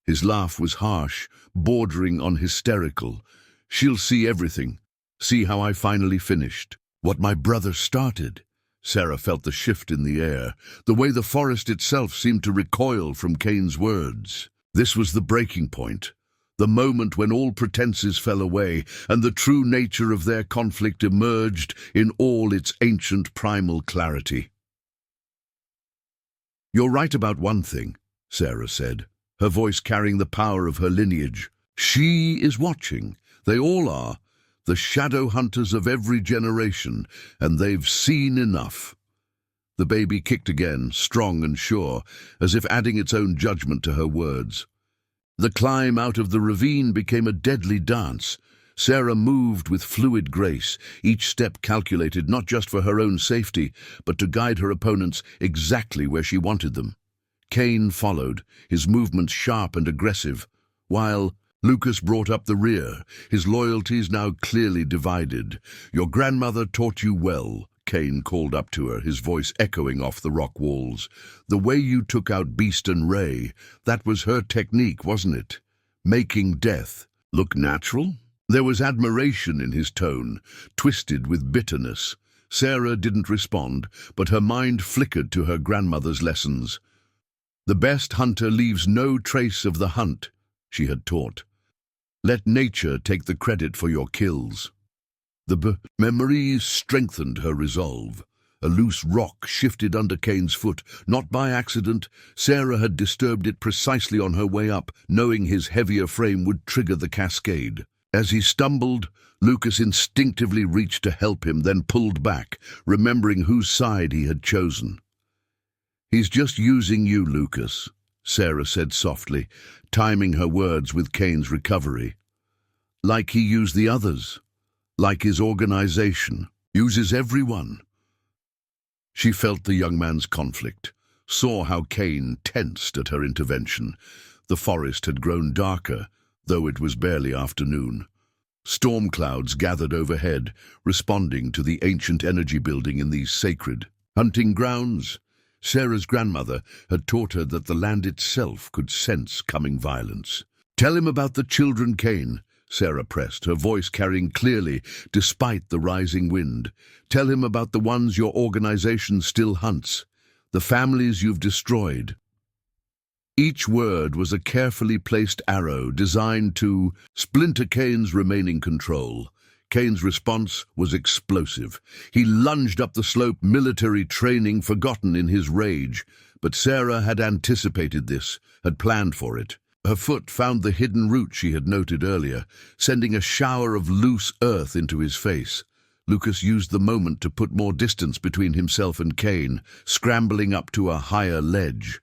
Speaker 1: His laugh was harsh, bordering on hysterical. "She'll see everything. See how I finally finished. What my brother started." Sarah felt the shift in the air, the way the forest itself seemed to recoil from Kane's words. This was the breaking point, the moment when all pretenses fell away and the true nature of their conflict emerged in all its ancient primal clarity. "You're right about one thing," Sarah said, her voice carrying the power of her lineage. "She is watching. They all are. The shadow hunters of every generation, and they've seen enough." The baby kicked again, strong and sure, as if adding its own judgment to her words. The climb out of the ravine became a deadly dance. Sarah moved with fluid grace, each step calculated not just for her own safety, but to guide her opponents exactly where she wanted them. Kane followed, his movements sharp and aggressive, while Lucas brought up the rear, his loyalties now clearly divided. "Your grandmother taught you well," Kane called up to her, his voice echoing off the rock walls. "The way you took out Beast and Ray, that was her technique, wasn't it? Making death look natural?" There was admiration in his tone, twisted with bitterness. Sarah didn't respond, but her mind flickered to her grandmother's lessons. "The best hunter leaves no trace of the hunt," she had taught. "Let nature take the credit for your kills." The memory strengthened her resolve. A loose rock shifted under Kane's foot, not by accident. Sarah had disturbed it precisely on her way up, knowing his heavier frame would trigger the cascade. As he stumbled, Lucas instinctively reached to help him, then pulled back, remembering whose side he had chosen. "He's just using you, Lucas," Sarah said softly, timing her words with Kane's recovery. "Like he used the others, like his organization, uses everyone." She felt the young man's conflict, saw how Kane tensed at her intervention. The forest had grown darker, though it was barely afternoon. Storm clouds gathered overhead, responding to the ancient energy building in these sacred hunting grounds. Sarah's grandmother had taught her that the land itself could sense coming violence. "Tell him about the children, Kane," Sarah pressed, her voice carrying clearly despite the rising wind. "Tell him about the ones your organization still hunts, the families you've destroyed." Each word was a carefully placed arrow designed to splinter Kane's remaining control. Kane's response was explosive. He lunged up the slope, military training forgotten in his rage. But Sarah had anticipated this, had planned for it. Her foot found the hidden root she had noted earlier, sending a shower of loose earth into his face. Lucas used the moment to put more distance between himself and Kane, scrambling up to a higher ledge.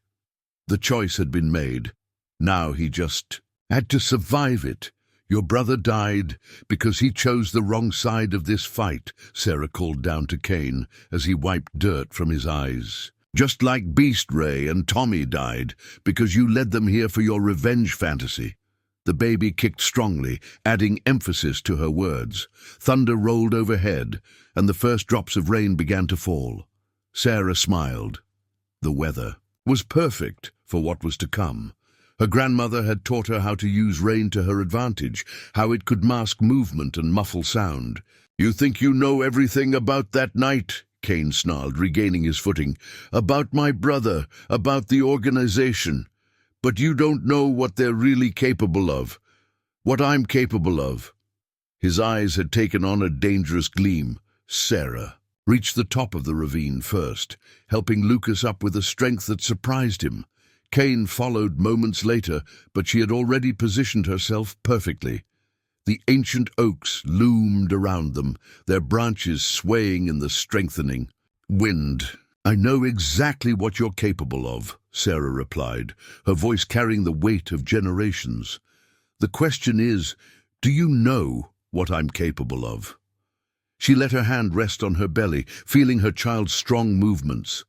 Speaker 1: The choice had been made. Now he just had to survive it. "Your brother died because he chose the wrong side of this fight," Sarah called down to Kane as he wiped dirt from his eyes. "Just like Beast Ray and Tommy died because you led them here for your revenge fantasy." The baby kicked strongly, adding emphasis to her words. Thunder rolled overhead, and the first drops of rain began to fall. Sarah smiled. The weather was perfect for what was to come. Her grandmother had taught her how to use rain to her advantage, how it could mask movement and muffle sound. "You think you know everything about that night?" Kane snarled, regaining his footing. "About my brother, about the organization." But you don't know what they're really capable of. What I'm capable of." His eyes had taken on a dangerous gleam. Sarah reached the top of the ravine first, helping Lucas up with a strength that surprised him. Cain followed moments later, but she had already positioned herself perfectly. The ancient oaks loomed around them, their branches swaying in the strengthening wind. "I know exactly what you're capable of," Sarah replied, her voice carrying the weight of generations. "The question is, do you know what I'm capable of?" She let her hand rest on her belly, feeling her child's strong movements.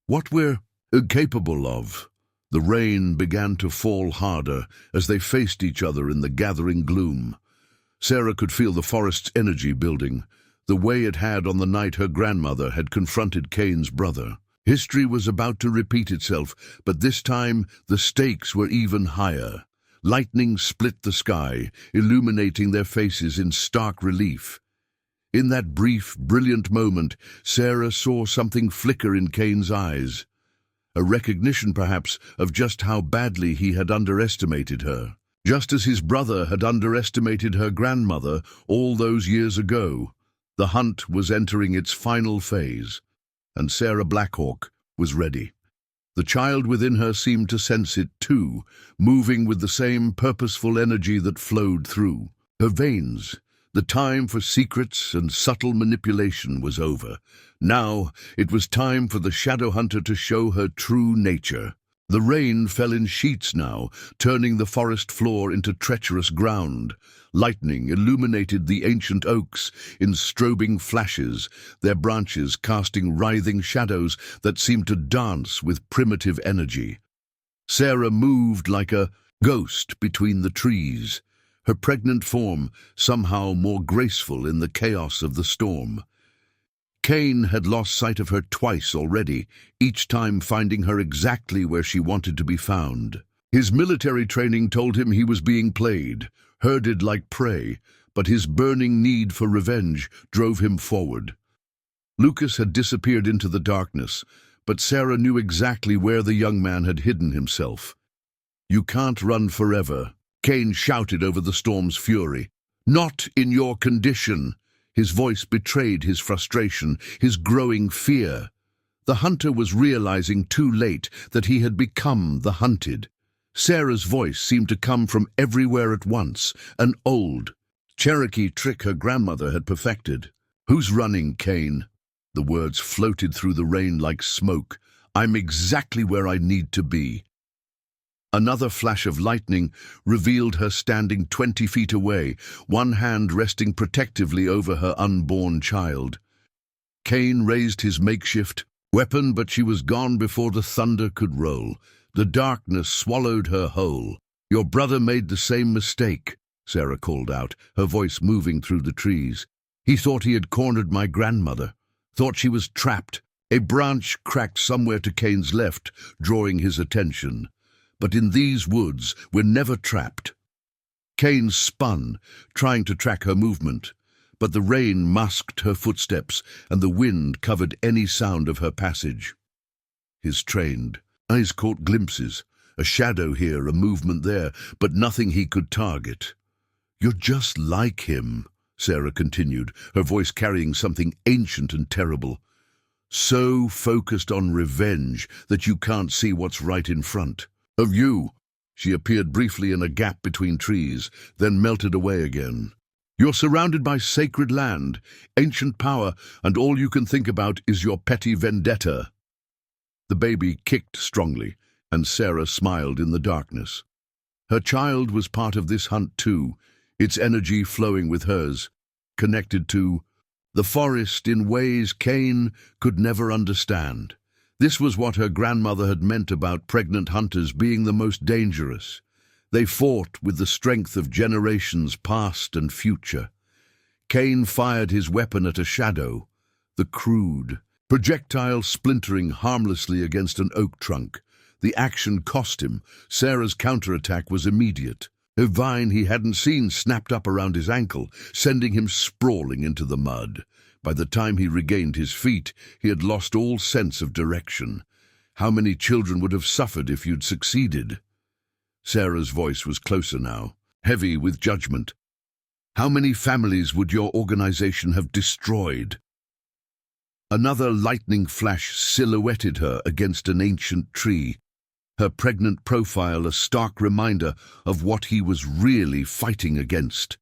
Speaker 1: "What we're capable of." The rain began to fall harder as they faced each other in the gathering gloom. Sarah could feel the forest's energy building, the way it had on the night her grandmother had confronted Cain's brother. History was about to repeat itself, but this time the stakes were even higher. Lightning split the sky, illuminating their faces in stark relief. In that brief, brilliant moment, Sarah saw something flicker in Cain's eyes. A recognition, perhaps, of just how badly he had underestimated her, just as his brother had underestimated her grandmother all those years ago. The hunt was entering its final phase, and Sarah Blackhawk was ready. The child within her seemed to sense it too, moving with the same purposeful energy that flowed through her veins. The time for secrets and subtle manipulation was over. Now it was time for the shadow hunter to show her true nature. The rain fell in sheets now, turning the forest floor into treacherous ground. Lightning illuminated the ancient oaks in strobing flashes, their branches casting writhing shadows that seemed to dance with primitive energy. Sarah moved like a ghost between the trees, her pregnant form somehow more graceful in the chaos of the storm. Cain had lost sight of her twice already, each time finding her exactly where she wanted to be found. His military training told him he was being played, herded like prey, but his burning need for revenge drove him forward. Lucas had disappeared into the darkness, but Sarah knew exactly where the young man had hidden himself. "You can't run forever," Cain shouted over the storm's fury. "Not in your condition." His voice betrayed his frustration, his growing fear. The hunter was realizing too late that he had become the hunted. Sarah's voice seemed to come from everywhere at once, an old Cherokee trick her grandmother had perfected. "Who's running, Cain?" The words floated through the rain like smoke. "I'm exactly where I need to be." Another flash of lightning revealed her standing 20 feet away, one hand resting protectively over her unborn child. Cain raised his makeshift weapon, but she was gone before the thunder could roll. The darkness swallowed her whole. "Your brother made the same mistake," Sarah called out, her voice moving through the trees. "He thought he had cornered my grandmother, thought she was trapped." A branch cracked somewhere to Cain's left, drawing his attention. "But in these woods, we're never trapped." Cain spun, trying to track her movement, but the rain masked her footsteps and the wind covered any sound of her passage. His trained eyes caught glimpses, a shadow here, a movement there, but nothing he could target. "You're just like him," Sarah continued, her voice carrying something ancient and terrible. "So focused on revenge that you can't see what's right in front of you." She appeared briefly in a gap between trees, then melted away again. "You're surrounded by sacred land, ancient power, and all you can think about is your petty vendetta." The baby kicked strongly, and Sarah smiled in the darkness. Her child was part of this hunt too, its energy flowing with hers, connected to the forest in ways Cain could never understand. This was what her grandmother had meant about pregnant hunters being the most dangerous. They fought with the strength of generations past and future. Cain fired his weapon at a shadow, the crude projectile splintering harmlessly against an oak trunk. The action cost him. Sarah's counterattack was immediate. A vine he hadn't seen snapped up around his ankle, sending him sprawling into the mud. By the time he regained his feet, he had lost all sense of direction. "How many children would have suffered if you'd succeeded?" Sarah's voice was closer now, heavy with judgment. "How many families would your organization have destroyed?" Another lightning flash silhouetted her against an ancient tree, her pregnant profile a stark reminder of what he was really fighting against.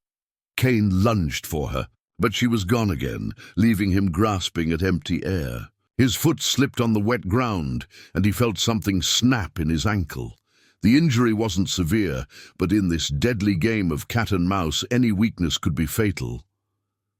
Speaker 1: Kane lunged for her, but she was gone again, leaving him grasping at empty air. His foot slipped on the wet ground, and he felt something snap in his ankle. The injury wasn't severe, but in this deadly game of cat and mouse, any weakness could be fatal.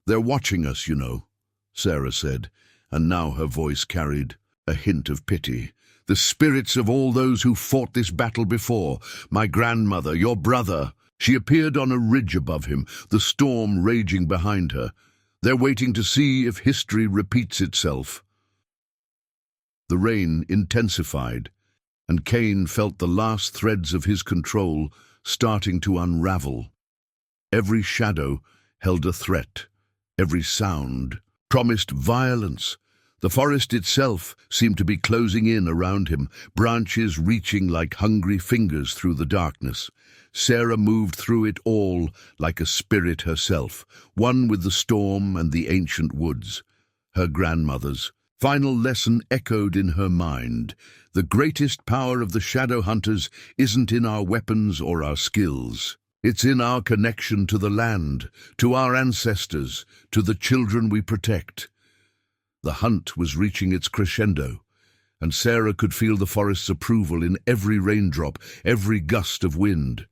Speaker 1: "They're watching us, you know," Sarah said, and now her voice carried a hint of pity. "The spirits of all those who fought this battle before, my grandmother, your brother." She appeared on a ridge above him, the storm raging behind her. "They're waiting to see if history repeats itself." The rain intensified, and Kane felt the last threads of his control starting to unravel. Every shadow held a threat. Every sound promised violence. The forest itself seemed to be closing in around him, branches reaching like hungry fingers through the darkness. Sarah moved through it all like a spirit herself, one with the storm and the ancient woods. Her grandmother's final lesson echoed in her mind. The greatest power of the shadow hunters isn't in our weapons or our skills. It's in our connection to the land, to our ancestors, to the children we protect. The hunt was reaching its crescendo, and Sarah could feel the forest's approval in every raindrop, every gust of wind.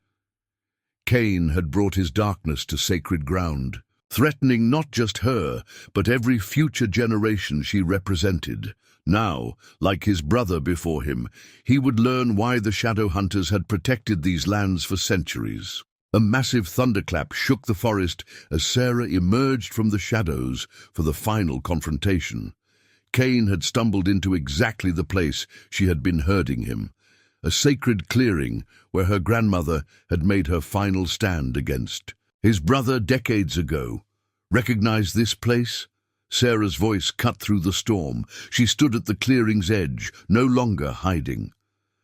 Speaker 1: Kane had brought his darkness to sacred ground, threatening not just her, but every future generation she represented. Now, like his brother before him, he would learn why the shadow hunters had protected these lands for centuries. A massive thunderclap shook the forest as Sarah emerged from the shadows for the final confrontation. Kane had stumbled into exactly the place she had been herding him, a sacred clearing where her grandmother had made her final stand against. His brother decades ago recognized this place? Sarah's voice cut through the storm. She stood at the clearing's edge, no longer hiding.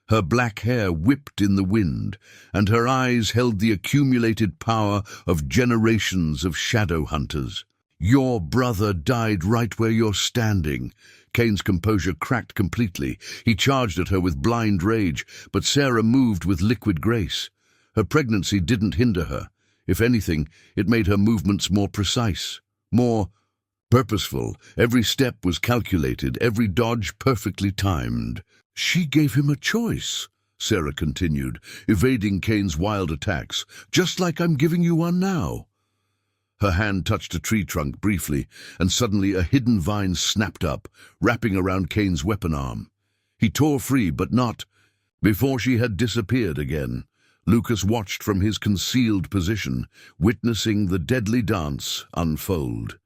Speaker 1: Her black hair whipped in the wind, and her eyes held the accumulated power of generations of shadow hunters. "Your brother died right where you're standing." Kane's composure cracked completely. He charged at her with blind rage, but Sarah moved with liquid grace. Her pregnancy didn't hinder her. If anything, it made her movements more precise, more purposeful. Every step was calculated, every dodge perfectly timed. "She gave him a choice," Sarah continued, evading Kane's wild attacks, "just like I'm giving you one now." Her hand touched a tree trunk briefly, and suddenly a hidden vine snapped up, wrapping around Kane's weapon arm. He tore free, but not before she had disappeared again. Lucas watched from his concealed position, witnessing the deadly dance unfold.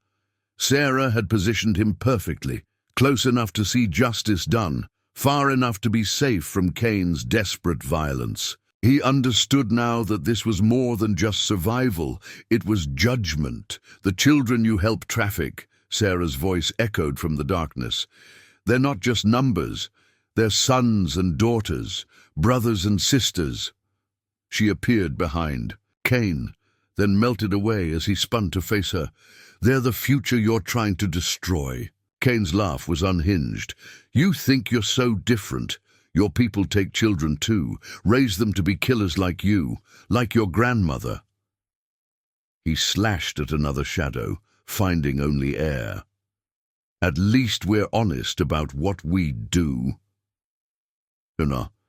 Speaker 1: Sarah had positioned him perfectly, close enough to see justice done, far enough to be safe from Kane's desperate violence. He understood now that this was more than just survival, it was judgment. "The children you help traffic," Sarah's voice echoed from the darkness. "They're not just numbers, they're sons and daughters, brothers and sisters." She appeared behind Kane, then melted away as he spun to face her. "They're the future you're trying to destroy." Kane's laugh was unhinged. "You think you're so different. Your people take children too, raise them to be killers like you, like your grandmother." He slashed at another shadow, finding only air. "At least we're honest about what we do."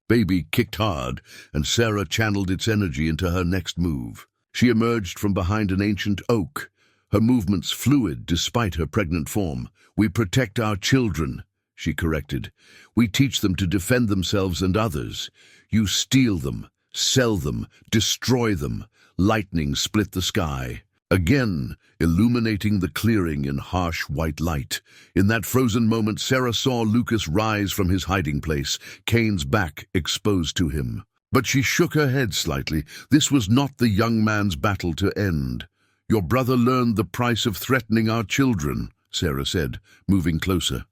Speaker 1: Baby kicked hard, and Sarah channeled its energy into her next move. She emerged from behind an ancient oak, her movements fluid despite her pregnant form. "We protect our children," she corrected. "We teach them to defend themselves and others. You steal them, sell them, destroy them." Lightning split the sky, again illuminating the clearing in harsh white light. In that frozen moment, Sarah saw Lucas rise from his hiding place, Kane's back exposed to him. But she shook her head slightly. This was not the young man's battle to end. "Your brother learned the price of threatening our children," Sarah said, moving closer.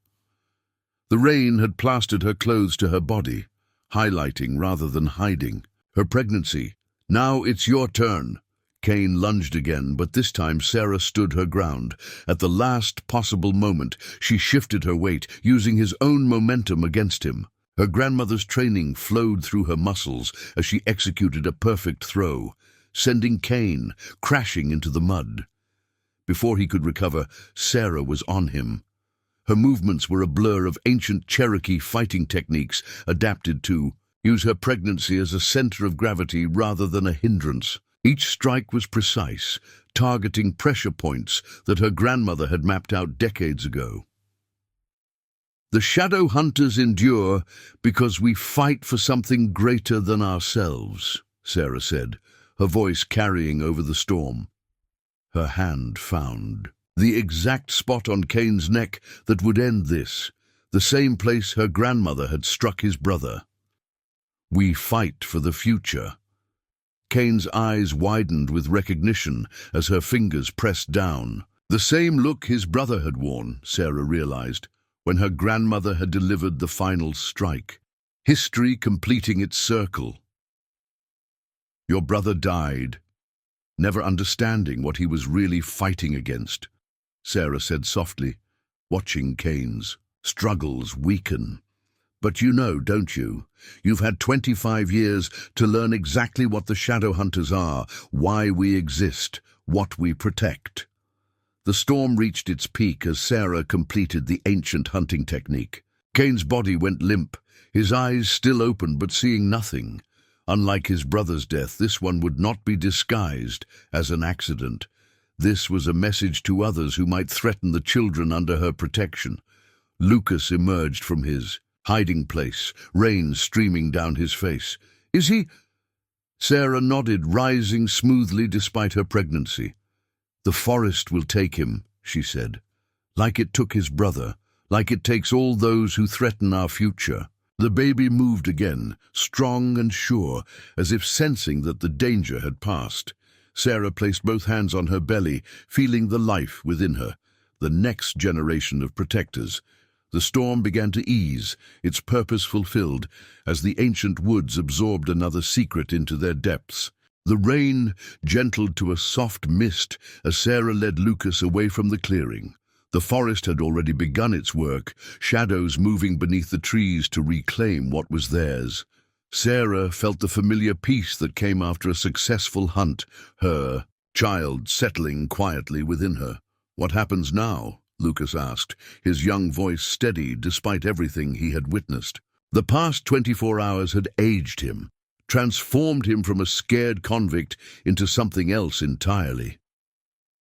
Speaker 1: The rain had plastered her clothes to her body, highlighting rather than hiding. Her pregnancy. Now it's your turn. Kane lunged again, but this time Sarah stood her ground. At the last possible moment, she shifted her weight, using his own momentum against him. Her grandmother's training flowed through her muscles as she executed a perfect throw, sending Kane crashing into the mud. Before he could recover, Sarah was on him. Her movements were a blur of ancient Cherokee fighting techniques adapted to use her pregnancy as a center of gravity rather than a hindrance. Each strike was precise, targeting pressure points that her grandmother had mapped out decades ago. The shadow hunters endure because we fight for something greater than ourselves, Sarah said, her voice carrying over the storm. Her hand found the exact spot on Kane's neck that would end this, the same place her grandmother had struck his brother. We fight for the future. Kane's eyes widened with recognition as her fingers pressed down. The same look his brother had worn, Sarah realized, when her grandmother had delivered the final strike. History completing its circle. Your brother died, never understanding what he was really fighting against, Sarah said softly, watching Kane's struggles weaken. But you know, don't you? You've had 25 years to learn exactly what the shadow hunters are, why we exist, what we protect. The storm reached its peak as Sarah completed the ancient hunting technique. Kane's body went limp, his eyes still open but seeing nothing. Unlike his brother's death, this one would not be disguised as an accident. This was a message to others who might threaten the children under her protection. Lucas emerged from his hiding place, rain streaming down his face. Is he? Sarah nodded, rising smoothly despite her pregnancy. The forest will take him, she said, like it took his brother, like it takes all those who threaten our future. The baby moved again, strong and sure, as if sensing that the danger had passed. Sarah placed both hands on her belly, feeling the life within her, the next generation of protectors. The storm began to ease, its purpose fulfilled, as the ancient woods absorbed another secret into their depths. The rain gentled to a soft mist as Sarah led Lucas away from the clearing. The forest had already begun its work, shadows moving beneath the trees to reclaim what was theirs. Sarah felt the familiar peace that came after a successful hunt, her child settling quietly within her. What happens now? Lucas asked, his young voice steady despite everything he had witnessed. The past 24 hours had aged him, transformed him from a scared convict into something else entirely.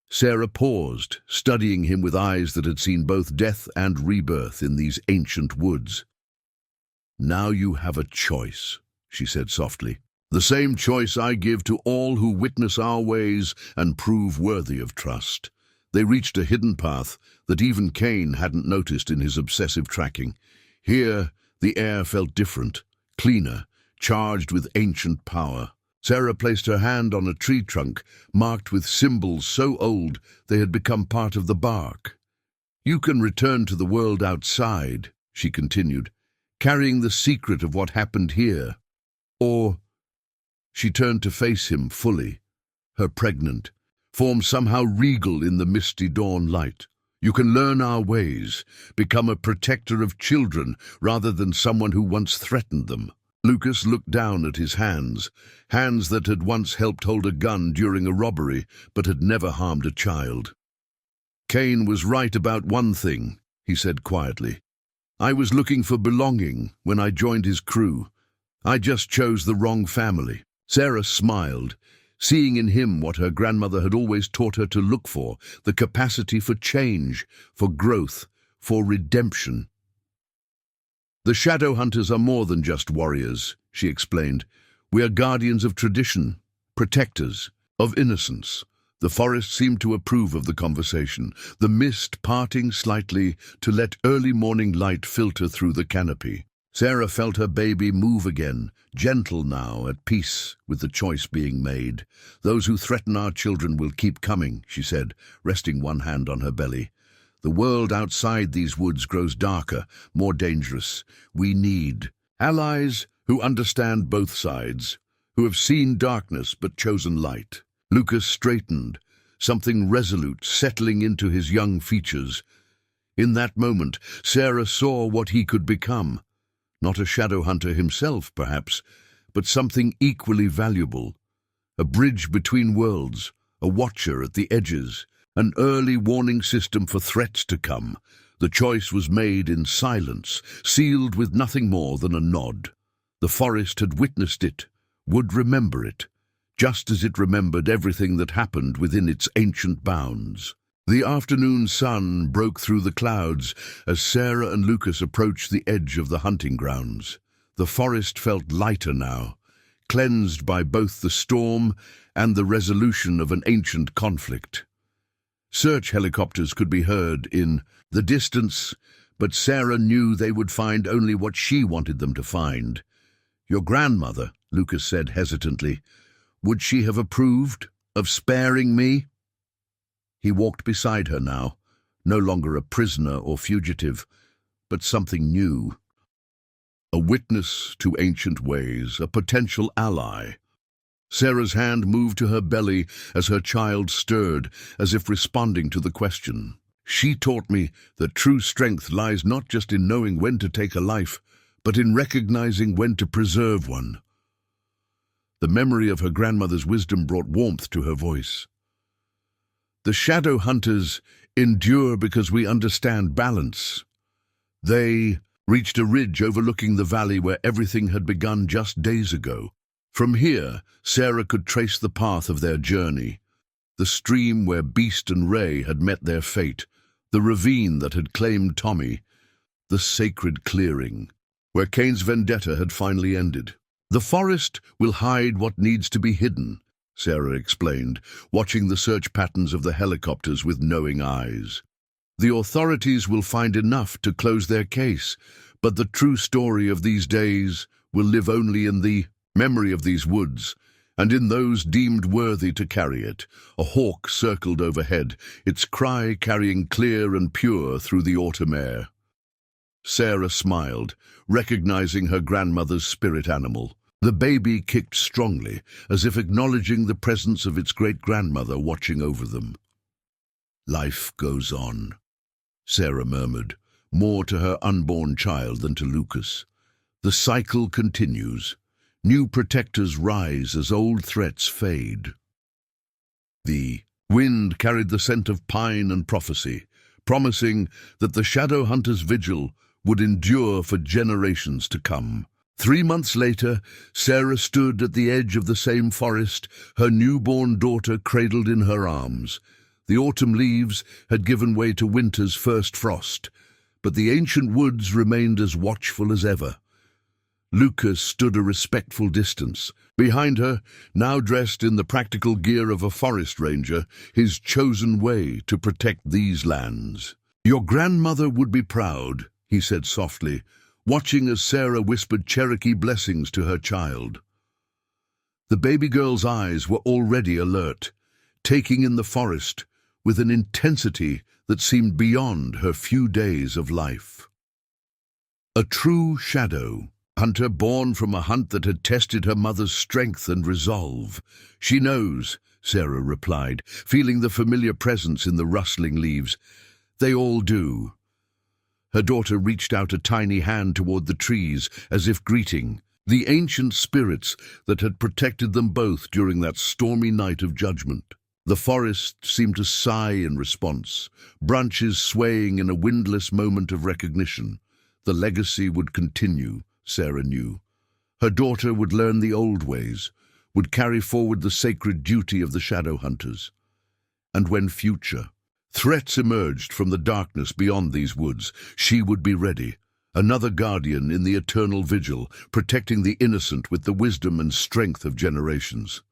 Speaker 1: Sarah paused, studying him with eyes that had seen both death and rebirth in these ancient woods. Now you have a choice, she said softly. The same choice I give to all who witness our ways and prove worthy of trust. They reached a hidden path that even Kane hadn't noticed in his obsessive tracking. Here, the air felt different, cleaner, charged with ancient power. Sarah placed her hand on a tree trunk, marked with symbols so old they had become part of the bark. You can return to the world outside, she continued, carrying the secret of what happened here. Or, she turned to face him fully, her pregnant form somehow regal in the misty dawn light. You can learn our ways, become a protector of children rather than someone who once threatened them. Lucas looked down at his hands, hands that had once helped hold a gun during a robbery but had never harmed a child. Kane was right about one thing, he said quietly. I was looking for belonging when I joined his crew. I just chose the wrong family. Sarah smiled, seeing in him what her grandmother had always taught her to look for, the capacity for change, for growth, for redemption. The shadow hunters are more than just warriors, she explained. We are guardians of tradition, protectors of innocence. The forest seemed to approve of the conversation, the mist parting slightly to let early morning light filter through the canopy. Sarah felt her baby move again, gentle now, at peace with the choice being made. Those who threaten our children will keep coming, she said, resting one hand on her belly. The world outside these woods grows darker, more dangerous. We need allies who understand both sides, who have seen darkness but chosen light. Lucas straightened, something resolute settling into his young features. In that moment, Sarah saw what he could become. Not a shadow hunter himself, perhaps, but something equally valuable. A bridge between worlds, a watcher at the edges, an early warning system for threats to come. The choice was made in silence, sealed with nothing more than a nod. The forest had witnessed it, would remember it, just as it remembered everything that happened within its ancient bounds. The afternoon sun broke through the clouds as Sarah and Lucas approached the edge of the hunting grounds. The forest felt lighter now, cleansed by both the storm and the resolution of an ancient conflict. Search helicopters could be heard in the distance, but Sarah knew they would find only what she wanted them to find. "Your grandmother," Lucas said hesitantly, "would she have approved of sparing me?" He walked beside her now, no longer a prisoner or fugitive, but something new. A witness to ancient ways, a potential ally. Sarah's hand moved to her belly as her child stirred, as if responding to the question. "She taught me that true strength lies not just in knowing when to take a life, but in recognizing when to preserve one." The memory of her grandmother's wisdom brought warmth to her voice. "The shadow hunters endure because we understand balance." They reached a ridge overlooking the valley where everything had begun just days ago. From here, Sarah could trace the path of their journey. The stream where Beast and Ray had met their fate, the ravine that had claimed Tommy, the sacred clearing, where Cain's vendetta had finally ended. "The forest will hide what needs to be hidden," Sarah explained, watching the search patterns of the helicopters with knowing eyes. "The authorities will find enough to close their case, but the true story of these days will live only in the memory of these woods, and in those deemed worthy to carry it." A hawk circled overhead, its cry carrying clear and pure through the autumn air. Sarah smiled, recognizing her grandmother's spirit animal. The baby kicked strongly, as if acknowledging the presence of its great-grandmother watching over them. "Life goes on," Sarah murmured, more to her unborn child than to Lucas. "The cycle continues. New protectors rise as old threats fade." The wind carried the scent of pine and prophecy, promising that the shadow hunter's vigil would endure for generations to come. 3 months later, Sarah stood at the edge of the same forest, her newborn daughter cradled in her arms. The autumn leaves had given way to winter's first frost, but the ancient woods remained as watchful as ever. Lucas stood a respectful distance. Behind her, now dressed in the practical gear of a forest ranger, his chosen way to protect these lands. "Your grandmother would be proud," he said softly, watching as Sarah whispered Cherokee blessings to her child. The baby girl's eyes were already alert, taking in the forest with an intensity that seemed beyond her few days of life. A true shadow hunter born from a hunt that had tested her mother's strength and resolve. "She knows," Sarah replied, feeling the familiar presence in the rustling leaves. "They all do." Her daughter reached out a tiny hand toward the trees, as if greeting the ancient spirits that had protected them both during that stormy night of judgment. The forest seemed to sigh in response, branches swaying in a windless moment of recognition. The legacy would continue, Sarah knew. Her daughter would learn the old ways, would carry forward the sacred duty of the shadow hunters. And when future threats emerged from the darkness beyond these woods, she would be ready, another guardian in the eternal vigil, protecting the innocent with the wisdom and strength of generations.